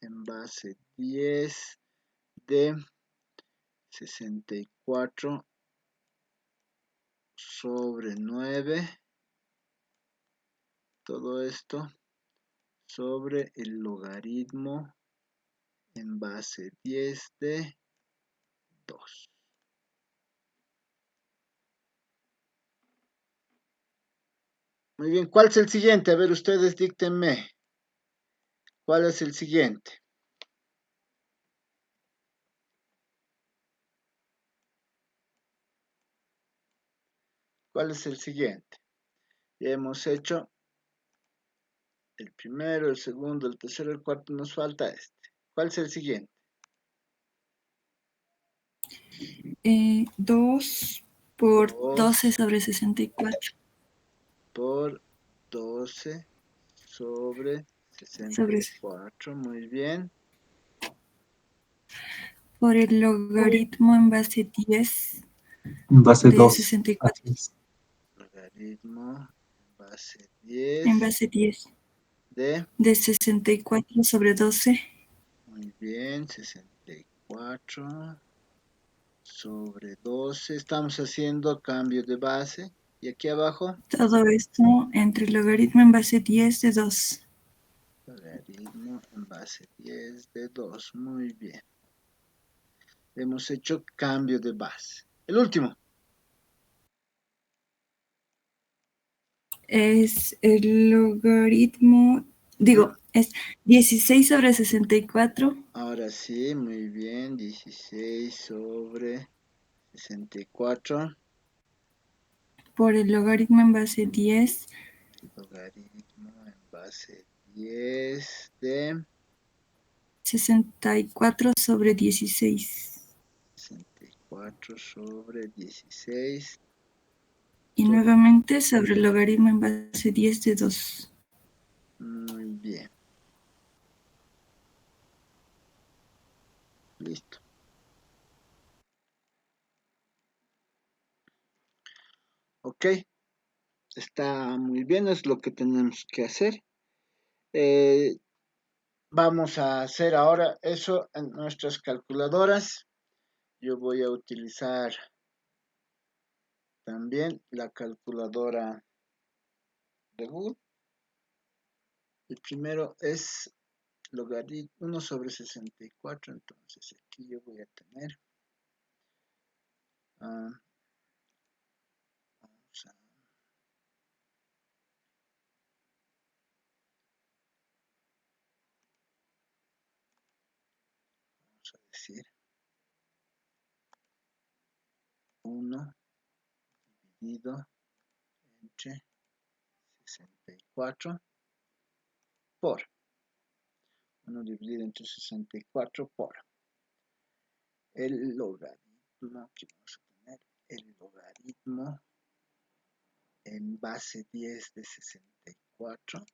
en base 10 de 64 sobre 9. Todo esto sobre el logaritmo en base 10 de 2. Muy bien, ¿cuál es el siguiente? A ver, ustedes díctenme. ¿Cuál es el siguiente? ¿Cuál es el siguiente? Ya hemos hecho el primero, el segundo, el tercero, el cuarto, nos falta este. ¿Cuál es el siguiente? 2 por 2 12 sobre 64. por 12 sobre Sobre 64. Muy bien. por el logaritmo en base 10 Base de 2. 64. Logaritmo en base 10 En base 10 de, de 64 sobre 12. muy bien, 64 sobre 12. Estamos haciendo cambio de base. Y aquí abajo, Todo esto entre el logaritmo en base 10 de 2. logaritmo en base 10 de 2. Muy bien. Hemos hecho cambio de base. El último. Es el logaritmo, es 16 sobre 64 Ahora sí, muy bien. 16 sobre 64. por el logaritmo en base 10 Logaritmo en base 10 de 64 sobre 16. 64 sobre 16. Y Todo nuevamente sobre el logaritmo en base 10 de 2. muy bien. Listo. Ok. Está muy bien, es lo que tenemos que hacer. Vamos a hacer ahora eso en nuestras calculadoras. yo voy a utilizar también la calculadora de Google. El primero es logaritmo 1 sobre 64, entonces aquí yo voy a tener vamos a decir 1 dividido entre 64 por 1 dividido entre 64 por el logaritmo que vamos a tener, el logaritmo en base 10 de 64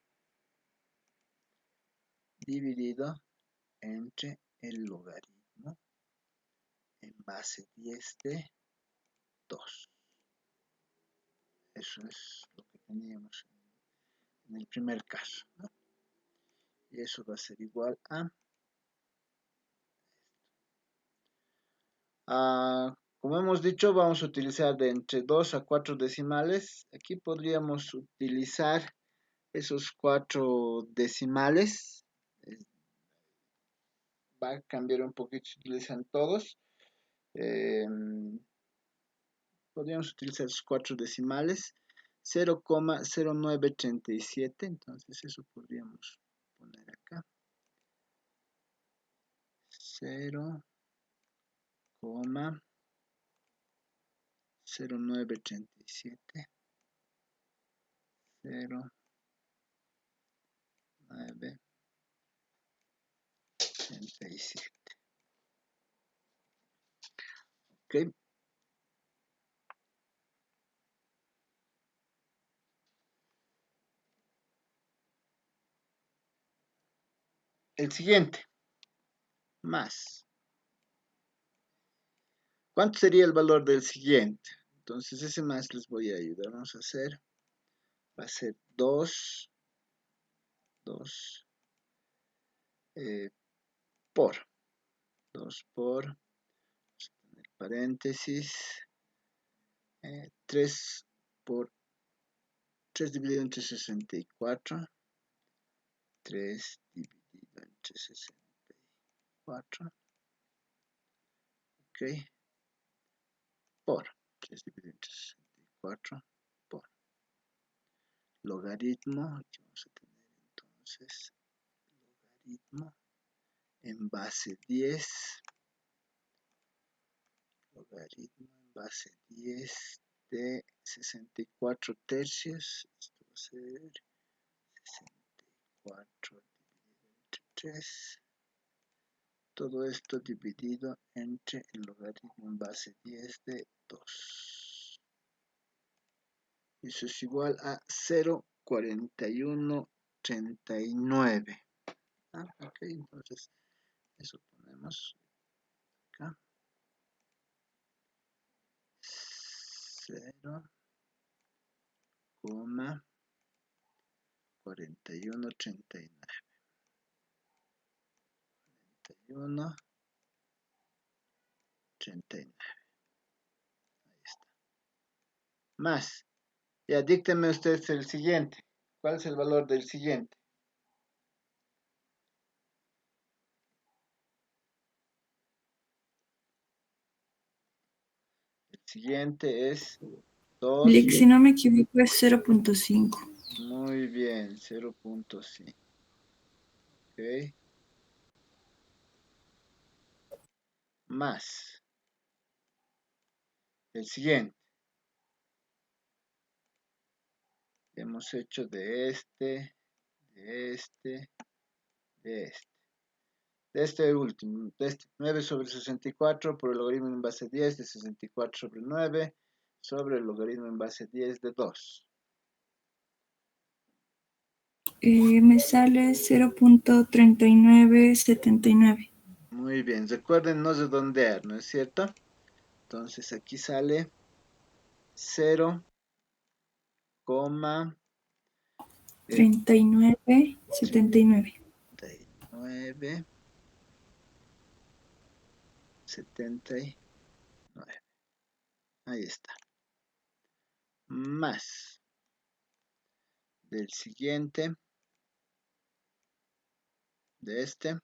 dividido entre el logaritmo en base 10 de 2. Eso es lo que teníamos en el primer caso, ¿no? Y eso va a ser igual a como hemos dicho, vamos a utilizar de entre 2 a 4 decimales. Aquí podríamos utilizar esos 4 decimales. Va a cambiar un poquito si utilizan todos. Podríamos utilizar esos 4 decimales. 0,0937. Entonces eso podríamos poner acá. 0,0937. 0,937. Ok. El siguiente. Más. ¿Cuánto sería el valor del siguiente? Entonces ese más les voy a ayudar. Vamos a hacer. Va a ser 2 por 2 por, vamos a tener paréntesis, 3 por 3 dividido entre 64, 3 dividido entre 64, ok, por 3 dividido entre 64 por logaritmo, aquí vamos a tener entonces logaritmo en base 10, logaritmo en base 10 de 64 tercios, esto va a ser 64 dividido entre 3, todo esto dividido entre el logaritmo en base 10 de 2. Eso es igual a 0,4139. Ok, entonces eso ponemos acá. 0,4139. 4139. Ahí está. Más. Ya, dícteme ustedes el siguiente. ¿Cuál es el valor del siguiente? El siguiente es 2. Si no me equivoco es 0.5. Muy bien, 0.5. Ok. Más. El siguiente. Hemos hecho de este, de este, de este. De este último, de este 9 sobre 64 por el logaritmo en base 10 de 64 sobre 9 sobre el logaritmo en base 10 de 2. Me sale 0.3979. Muy bien, recuerden no redondear, ¿no es cierto? Entonces aquí sale 0, 3979. 39, 79. Ahí está. Más del siguiente, de este.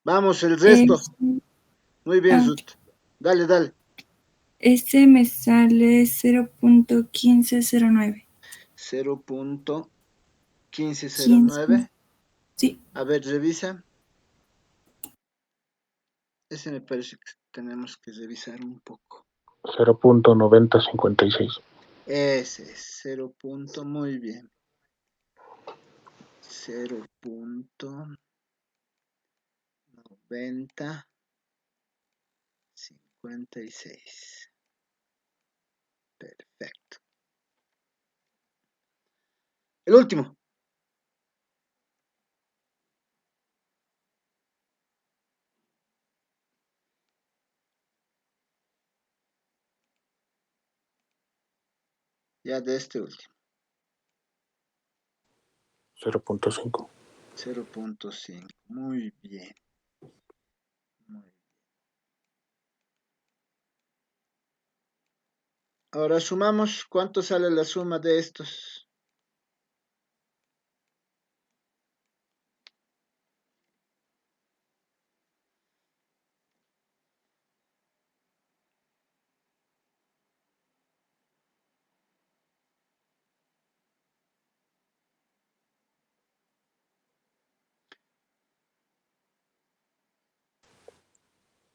Vamos, el resto. Muy bien, Zut. Dale, dale. Este me sale 0.1509. 0.1509. Sí. A ver, revisa. Ese me parece que tenemos que revisar un poco. 0.9056. Ese es 0. Muy bien. 0.9056. Perfecto. El último. Ya de este último. 0.5. 0.5. Muy bien. Muy bien. Ahora sumamos. ¿Cuánto sale la suma de estos?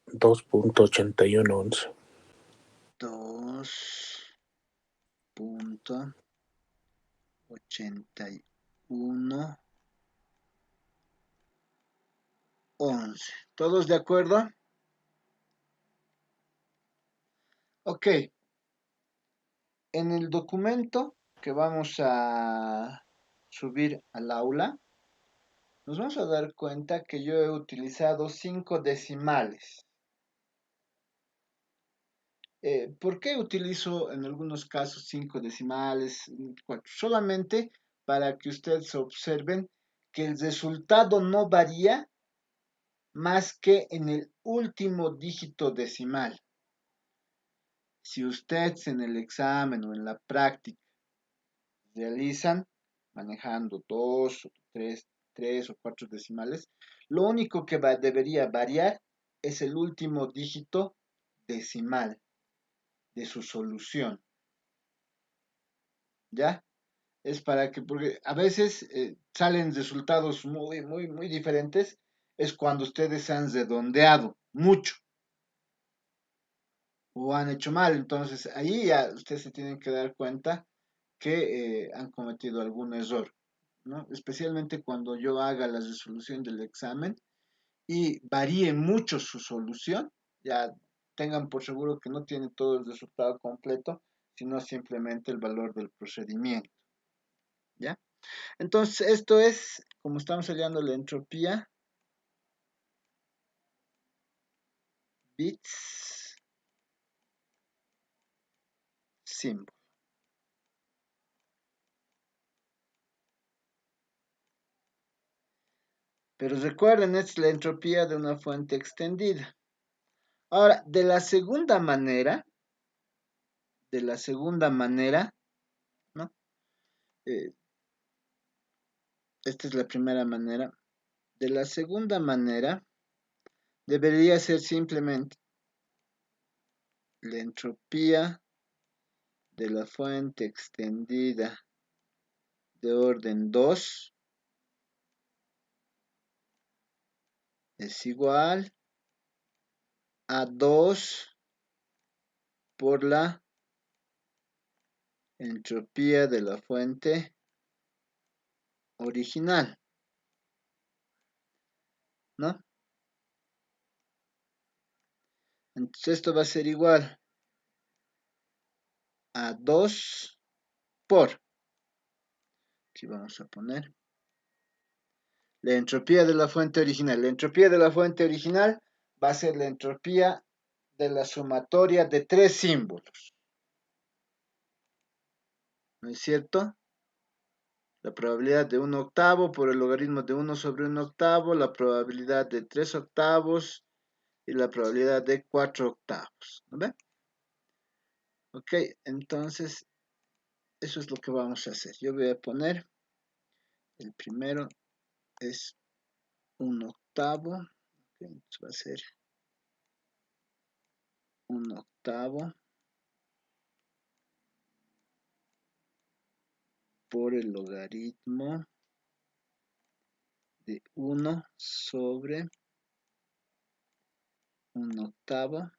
$2.8111. 2.8111. ¿Todos de acuerdo? Ok. En el documento que vamos a subir al aula, nos vamos a dar cuenta que yo he utilizado 5 decimales. ¿Por qué utilizo en algunos casos 5 decimales, 4? Solamente para que ustedes observen que el resultado no varía más que en el último dígito decimal. Si ustedes en el examen o en la práctica realizan manejando 2 o 3 o 4 decimales, lo único que debería variar es el último dígito decimal de su solución. ¿Ya? Es para que, porque a veces salen resultados muy diferentes, es cuando ustedes han redondeado mucho o han hecho mal. Entonces ahí ya ustedes se tienen que dar cuenta que han cometido algún error, ¿no? Especialmente cuando yo haga la resolución del examen y varíe mucho su solución, ya tengan por seguro que no tiene todo el resultado completo, sino simplemente el valor del procedimiento, ¿ya? Entonces, esto es, como estamos hallando la entropía, bits symbol. Pero recuerden, es la entropía de una fuente extendida. Ahora, de la segunda manera, ¿no? Esta es la primera manera. De la segunda manera, debería ser simplemente la entropía de la fuente extendida de orden 2 es igual a 2 por la entropía de la fuente original, ¿no? Entonces esto va a ser igual a 2 por, aquí vamos a poner, la entropía de la fuente original. La entropía de la fuente original va a ser la entropía de la sumatoria de 3 símbolos. ¿No es cierto? La probabilidad de 1/8 por el logaritmo de 1 sobre 1/8, la probabilidad de 3/8 y la probabilidad de 4/8. ¿No ve? Ok, entonces eso es lo que vamos a hacer. Yo voy a poner, el primero es 1/8. Okay, entonces va a ser 1/8 por el logaritmo de 1 sobre 1/8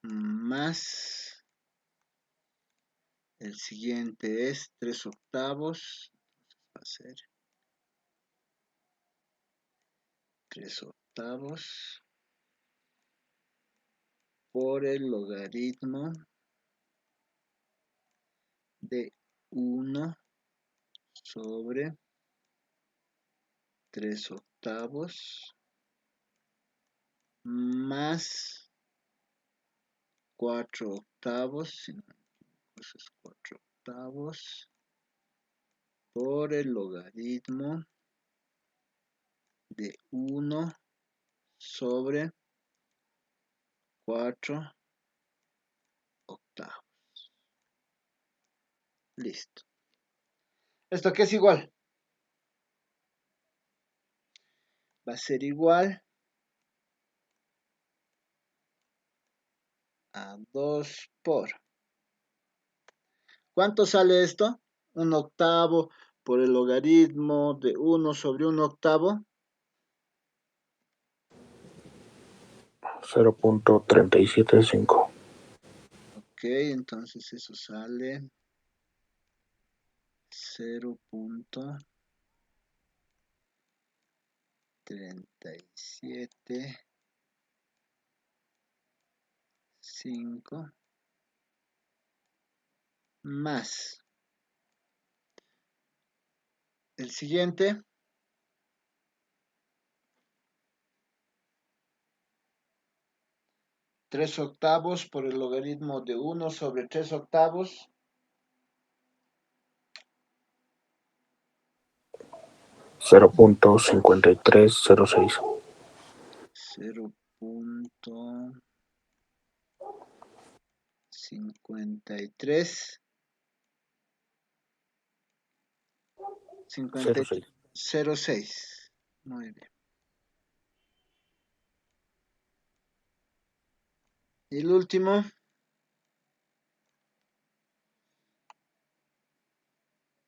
más el siguiente es 3/8, va a ser 3/8 por el logaritmo de 1 sobre 3/8 más 4/8, si no me equivoco, eso es 4/8 por el logaritmo de 1 sobre 4/8. Listo. ¿Esto qué es igual? Va a ser igual a 2 por... ¿Cuánto sale esto? 1/8 por el logaritmo de 1 sobre 1/8. 0.375. Ok, entonces eso sale 0.375 más el siguiente, 3/8 por el logaritmo de 1 sobre 3/8. 0.5306. 0.53 06. 0.6. Muy bien. Y el último,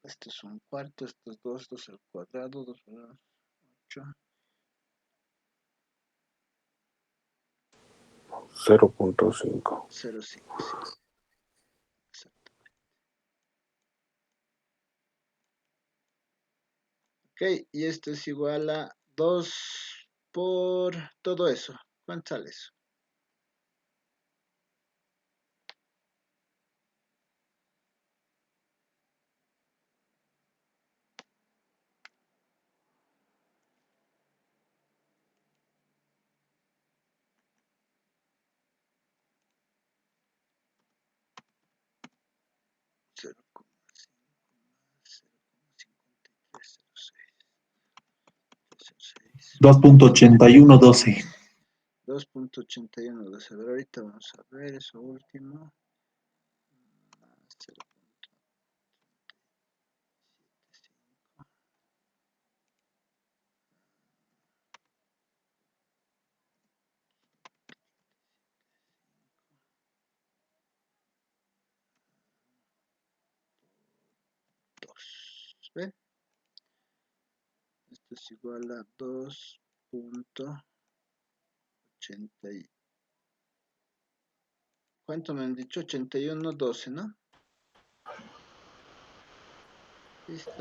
este es un cuarto, estos dos al cuadrado, 2 por 8. 0.5. 0.5, sí. Exacto. Ok, y esto es igual a 2 por todo eso. ¿Cuánto sale eso? Cero coma cinco más 0.5306. 2.8112. 2.81. A ver, ahorita vamos a ver eso último. Más 0.75. ¿Ven? Esto es igual a 2.80. ¿Cuánto me han dicho? 81.12, ¿no? Listo.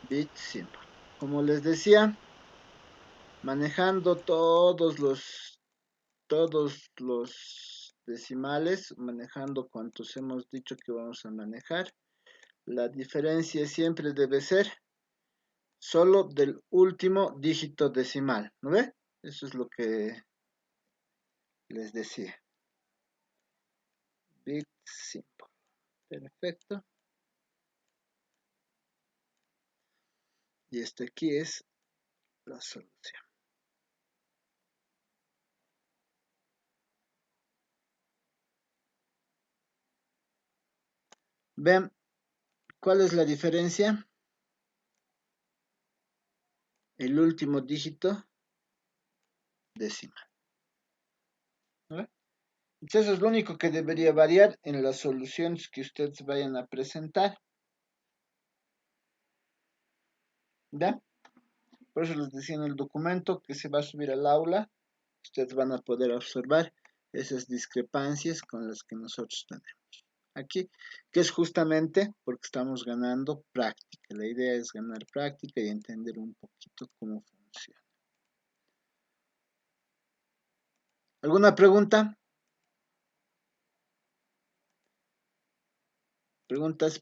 Bit symbol. Como les decía, manejando todos los decimales, manejando cuantos hemos dicho que vamos a manejar. La diferencia siempre debe ser solo del último dígito decimal, ¿no ve? Eso es lo que les decía. Bit simple. Perfecto. Y esta aquí es la solución. Vean, ¿cuál es la diferencia? El último dígito decimal. ¿No? Entonces eso es lo único que debería variar en las soluciones que ustedes vayan a presentar. ¿Ya? Por eso les decía en el documento que se va a subir al aula, ustedes van a poder observar esas discrepancias con las que nosotros tenemos aquí, que es justamente porque estamos ganando práctica. La idea es ganar práctica y entender un poquito cómo funciona. ¿Alguna pregunta? Preguntas.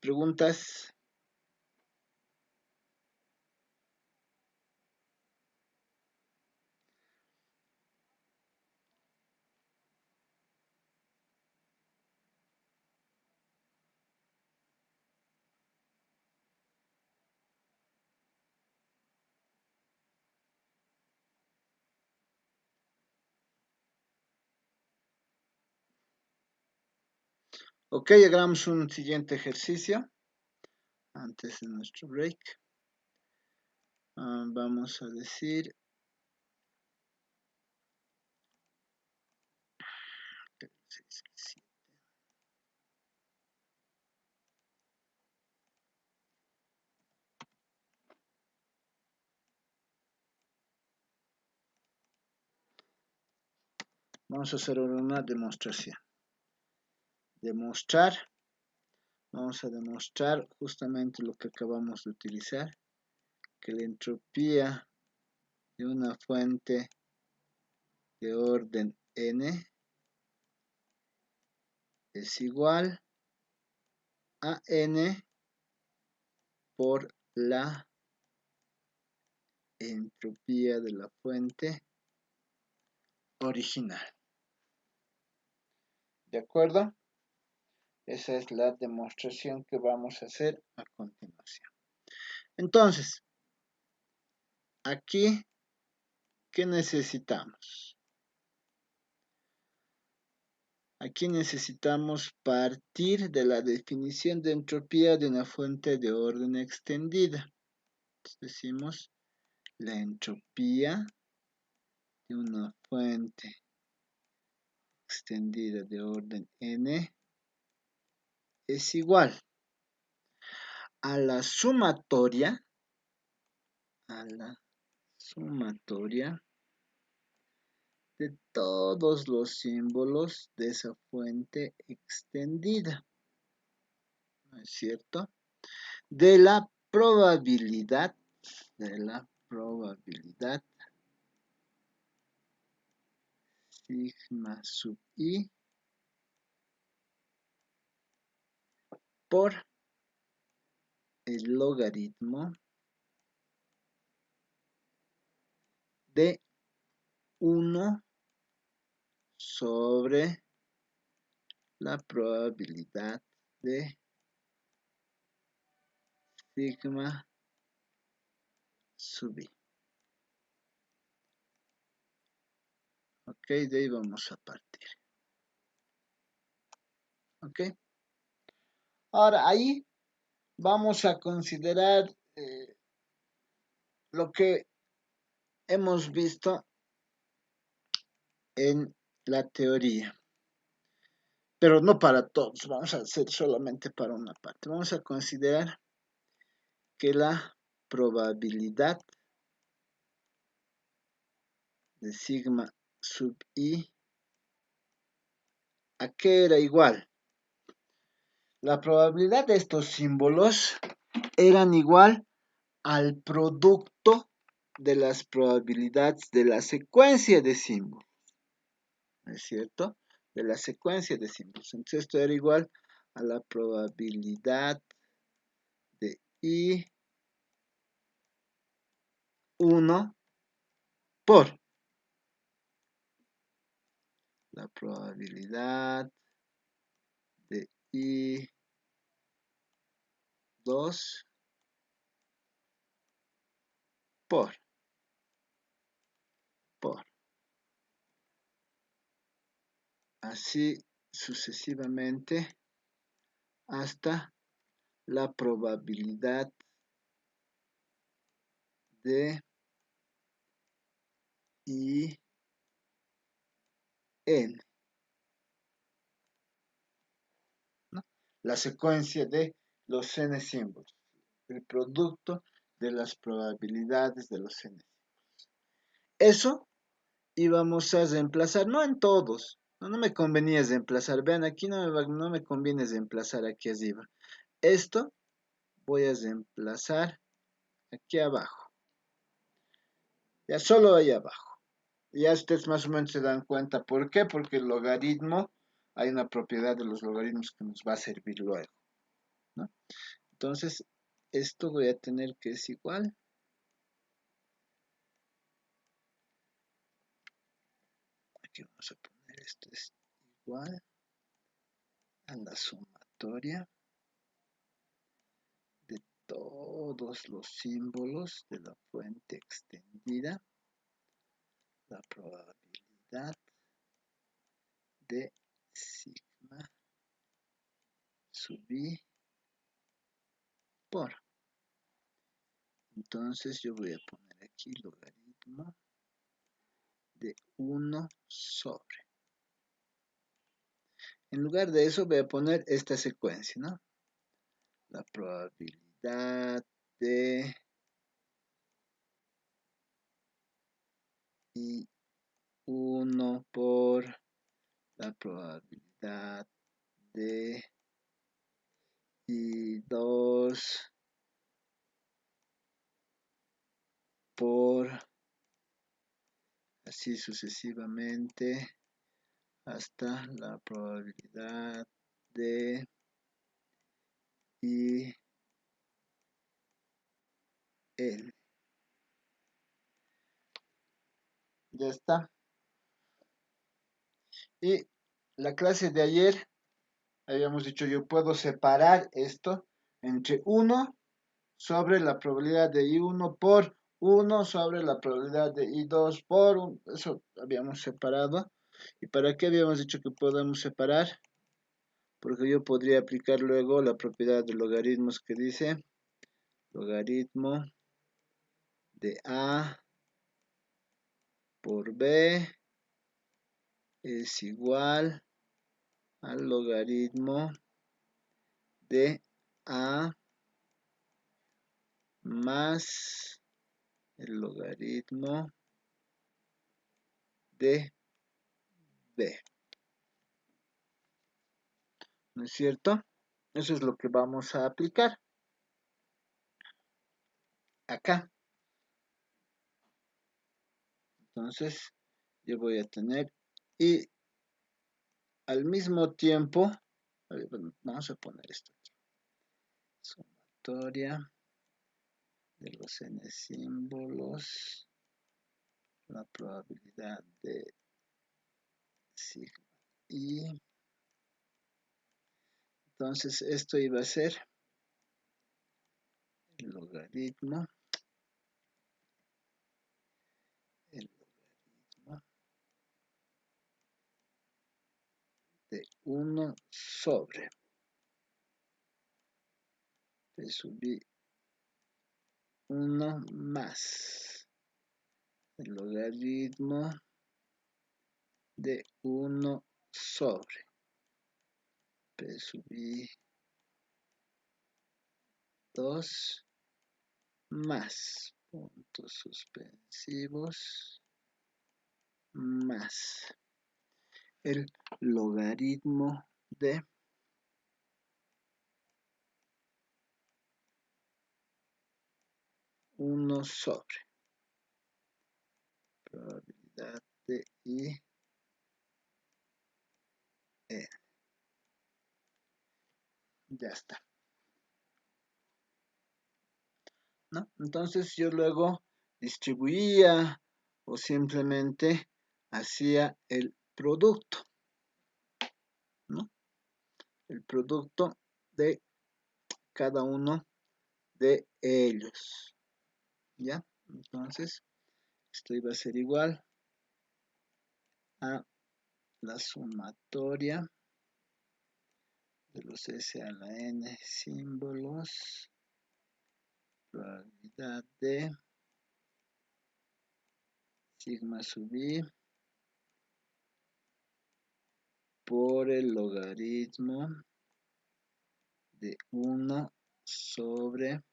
Ok, hagamos un siguiente ejercicio antes de nuestro break. Vamos a decir vamos a hacer una demostración. Vamos a demostrar justamente lo que acabamos de utilizar, que la entropía de una fuente de orden n es igual a n por la entropía de la fuente original. ¿De acuerdo? Esa es la demostración que vamos a hacer a continuación. Entonces, aquí, ¿qué necesitamos? Aquí necesitamos partir de la definición de entropía de una fuente de orden extendida. Entonces decimos la entropía de una fuente extendida de orden n es igual a la sumatoria de todos los símbolos de esa fuente extendida, ¿no es cierto? De la probabilidad sigma sub i por el logaritmo de 1 sobre la probabilidad de sigma sub i. Ok, de ahí vamos a partir. Ok. Ahora ahí vamos a considerar lo que hemos visto en la teoría. Pero no para todos, vamos a hacer solamente para una parte. Vamos a considerar que la probabilidad de sigma sub i, ¿a qué era igual? La probabilidad de estos símbolos eran igual al producto de las probabilidades de la secuencia de símbolos, ¿no es cierto? De la secuencia de símbolos. Entonces esto era igual a la probabilidad de I1 por la probabilidad de I2 por así sucesivamente hasta la probabilidad de IN. ¿No? La secuencia de los n símbolos, el producto de las probabilidades de los n símbolos. Eso íbamos a reemplazar, no en todos, no me convenía reemplazar, vean, aquí no me conviene reemplazar aquí arriba. Esto voy a reemplazar aquí abajo, ya solo ahí abajo. Ya ustedes más o menos se dan cuenta, ¿por qué? Porque el logaritmo, hay una propiedad de los logaritmos que nos va a servir luego, ¿no? Entonces, esto voy a tener que es igual aquí vamos a poner esto es igual a la sumatoria de todos los símbolos de la fuente extendida, la probabilidad de sigma sub i por. Entonces yo voy a poner aquí logaritmo de 1 sobre. En lugar de eso voy a poner esta secuencia, ¿no? La probabilidad de I1 por la probabilidad de I2 por así sucesivamente hasta la probabilidad de IN. Ya está. Y la clase de ayer habíamos dicho yo puedo separar esto entre 1 sobre la probabilidad de I1 por 1 sobre la probabilidad de I2 por 1. Eso habíamos separado. ¿Y para qué habíamos dicho que podemos separar? Porque yo podría aplicar luego la propiedad de logaritmos que dice logaritmo de A por B es igual al logaritmo de A más el logaritmo de B. ¿No es cierto? Eso es lo que vamos a aplicar acá. Entonces, yo voy a tener y al mismo tiempo, vamos a poner esto aquí. Sumatoria de los n símbolos, la probabilidad de sigma i. Entonces, esto iba a ser el logaritmo de 1 sobre P sub i 1 más el logaritmo de 1 sobre P sub i 2 más puntos suspensivos más el logaritmo de 1 sobre probabilidad de I n. Ya está, ¿no? Entonces yo luego distribuía o simplemente hacía el producto, ¿no? El producto de cada uno de ellos, ¿ya? Entonces, esto iba a ser igual a la sumatoria de los S a la N símbolos, probabilidad de sigma sub i por el logaritmo de 1 sobre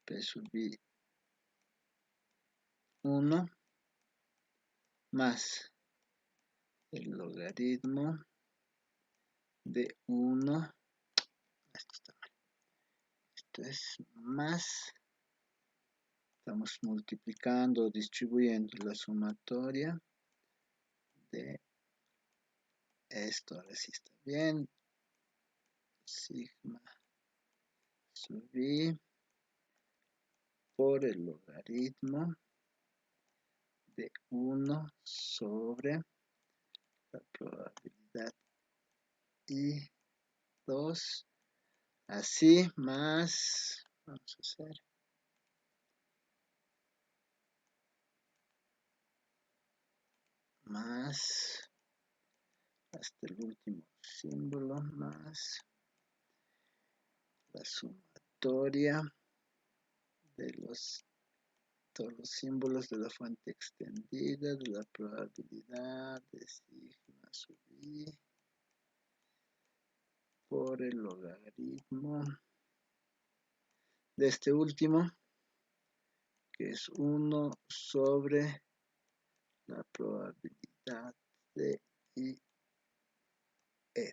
P sub i 1 más el logaritmo de 1, esto está mal, esto es más, estamos multiplicando, distribuyendo la sumatoria de esto, ahora sí está bien, sigma sub i por el logaritmo de 1 sobre la probabilidad i 2, así más, vamos a hacer más hasta el último símbolo más la sumatoria de todos los símbolos de la fuente extendida de la probabilidad de sigma sub i por el logaritmo de este último, que es 1 sobre la probabilidad de i n.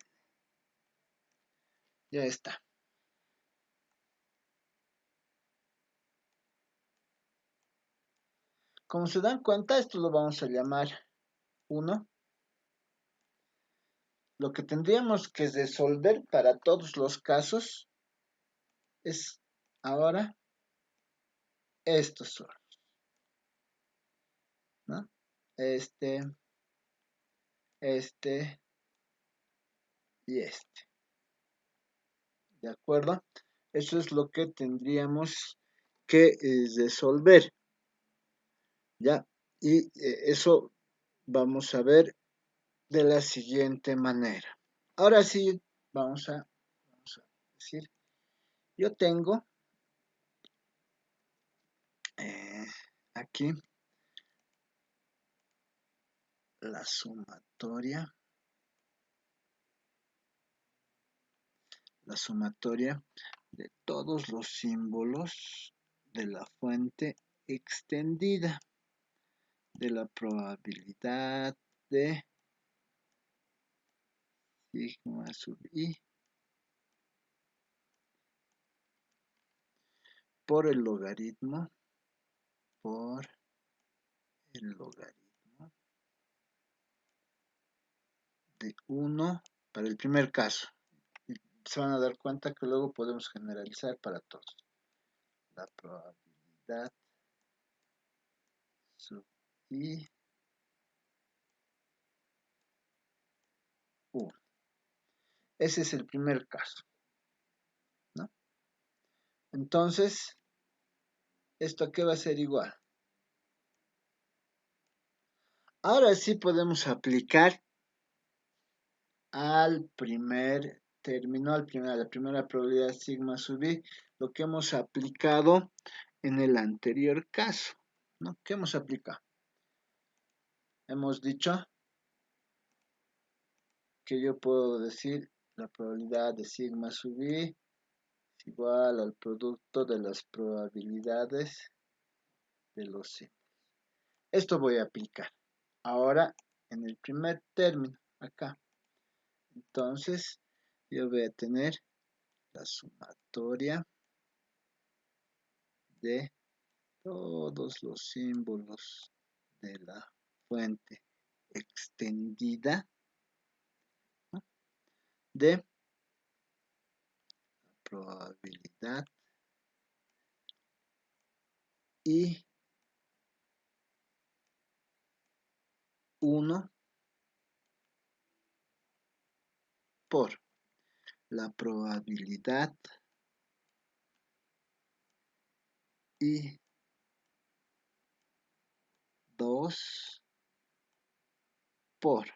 Ya está. Como se dan cuenta, esto lo vamos a llamar 1. Lo que tendríamos que resolver para todos los casos es ahora estos son, ¿no? Este y este. ¿De acuerdo? Eso es lo que tendríamos que resolver. ¿Ya? Y eso vamos a ver de la siguiente manera. Ahora sí, vamos a decir, yo tengo aquí la sumatoria de todos los símbolos de la fuente extendida de la probabilidad de sigma sub i por el logaritmo de 1 para el primer caso. Y se van a dar cuenta que luego podemos generalizar para todos. La probabilidad sub i 1. Ese es el primer caso, ¿no? Entonces, ¿esto a qué va a ser igual? Ahora sí podemos aplicar al primer término, a la primera probabilidad sigma sub i, lo que hemos aplicado en el anterior caso, ¿no? ¿Qué hemos aplicado? Hemos dicho que yo puedo decir la probabilidad de sigma sub i es igual al producto de las probabilidades de los símbolos. Esto voy a aplicar ahora en el primer término, acá. Entonces, yo voy a tener la sumatoria de todos los símbolos de la fuente extendida, ¿no? De la probabilidad i I1 por la probabilidad I2 por,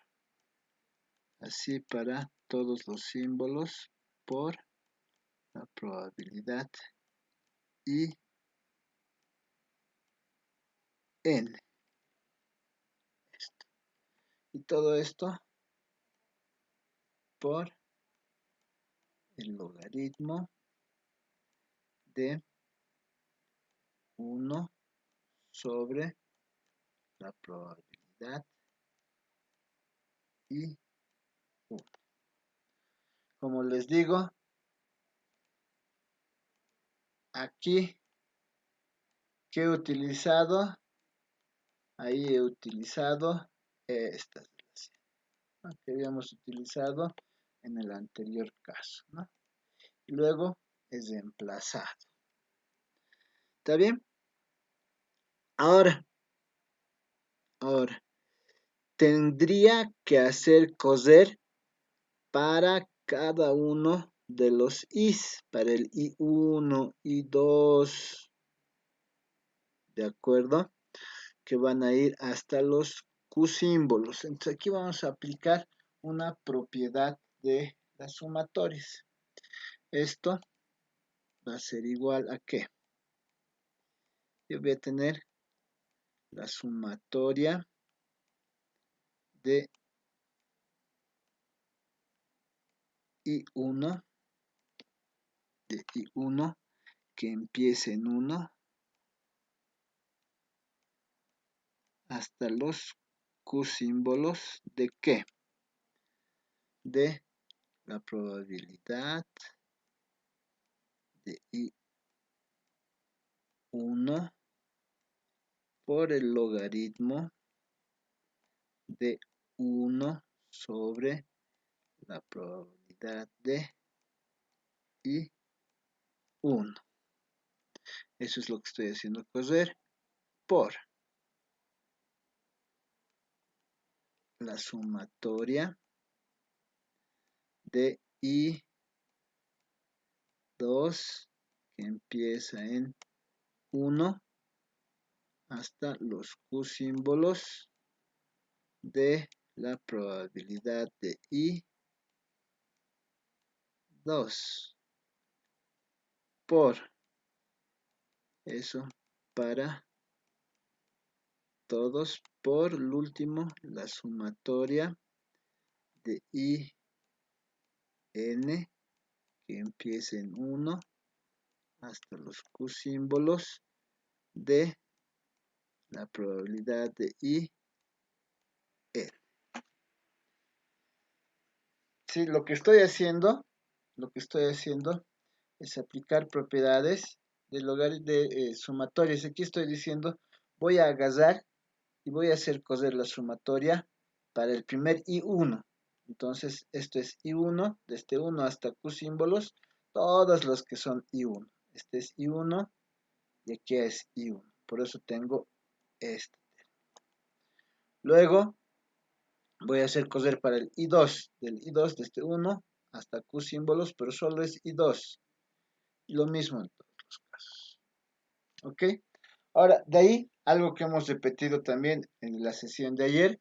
así para todos los símbolos, por la probabilidad I n. Y todo esto por el logaritmo de 1 sobre la probabilidad I1. Como les digo, aquí que he utilizado, ahí he utilizado esta relación, ¿no?, que habíamos utilizado en el anterior caso, ¿no? Y luego es reemplazado. ¿Está bien? Ahora, tendría que hacer coser para cada uno de los i's, para el I1, I2, ¿de acuerdo? Que van a ir hasta los Q símbolos. Entonces aquí vamos a aplicar una propiedad de las sumatorias. Esto va a ser igual a ¿qué? Yo voy a tener la sumatoria de I1, que empiece en 1 hasta los Q símbolos de ¿qué? De la probabilidad de I1 por el logaritmo de 1 sobre la probabilidad de I1. Eso es lo que estoy haciendo coser por la sumatoria de I2 que empieza en 1 hasta los Q símbolos de la probabilidad de I2 por eso para todos, por el último la sumatoria de IN que empiece en 1 hasta los Q símbolos de la probabilidad de IN. Sí, lo que estoy haciendo es aplicar propiedades del logaritmo de sumatorias. Aquí estoy diciendo, voy a agarrar y voy a hacer coser la sumatoria para el primer I1. Entonces, esto es I1, desde 1 hasta Q símbolos, todos los que son I1. Este es I1 y aquí es I1. Por eso tengo este. Luego, voy a hacer coser para el I2, del I2 desde 1 hasta Q símbolos, pero solo es I2. Y lo mismo en todos los casos. ¿Ok? Ahora, de ahí, algo que hemos repetido también en la sesión de ayer,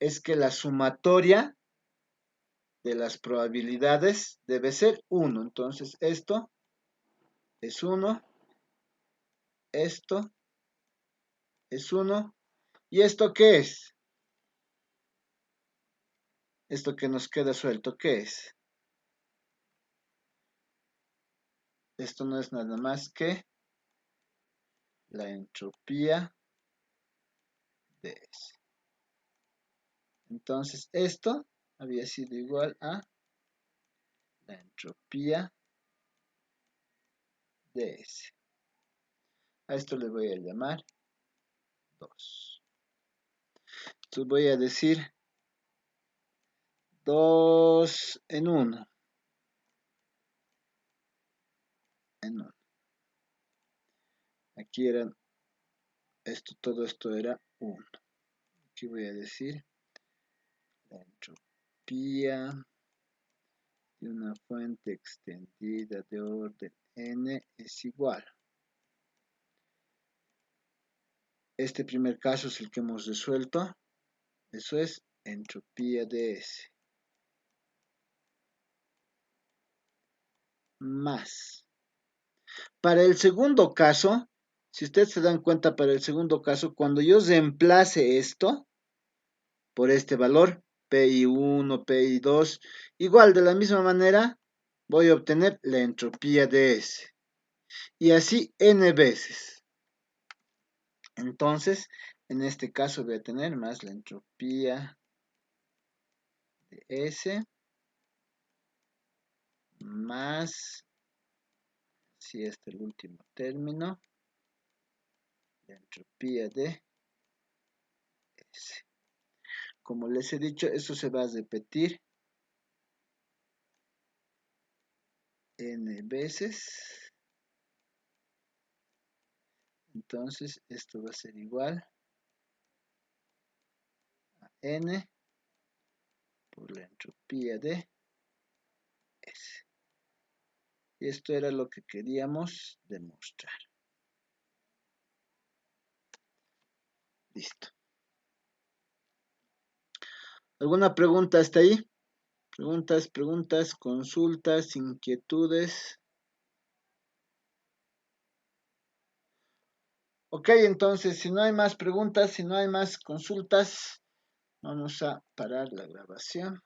es que la sumatoria de las probabilidades debe ser 1. Entonces, esto es 1, esto es 1, ¿y esto qué es? Esto que nos queda suelto, ¿qué es? Esto no es nada más que la entropía de S. Entonces, esto había sido igual a la entropía de S. A esto le voy a llamar 2. Entonces voy a decir 2 en 1. Aquí eran, todo esto era 1. Aquí voy a decir la entropía de una fuente extendida de orden n es igual. Este primer caso es el que hemos resuelto. Eso es entropía de S. Más. Para el segundo caso, si ustedes se dan cuenta, para el segundo caso, cuando yo reemplace esto por este valor, PI1, PI2, igual de la misma manera voy a obtener la entropía de S. Y así n veces. Entonces, en este caso voy a tener más la entropía de S más, si este es el último término, la entropía de S. Como les he dicho, esto se va a repetir n veces. Entonces, esto va a ser igual a n por la entropía de S. Y esto era lo que queríamos demostrar. Listo. ¿Alguna pregunta hasta ahí? Preguntas, consultas, inquietudes. Ok, entonces, si no hay más preguntas, si no hay más consultas, vamos a parar la grabación.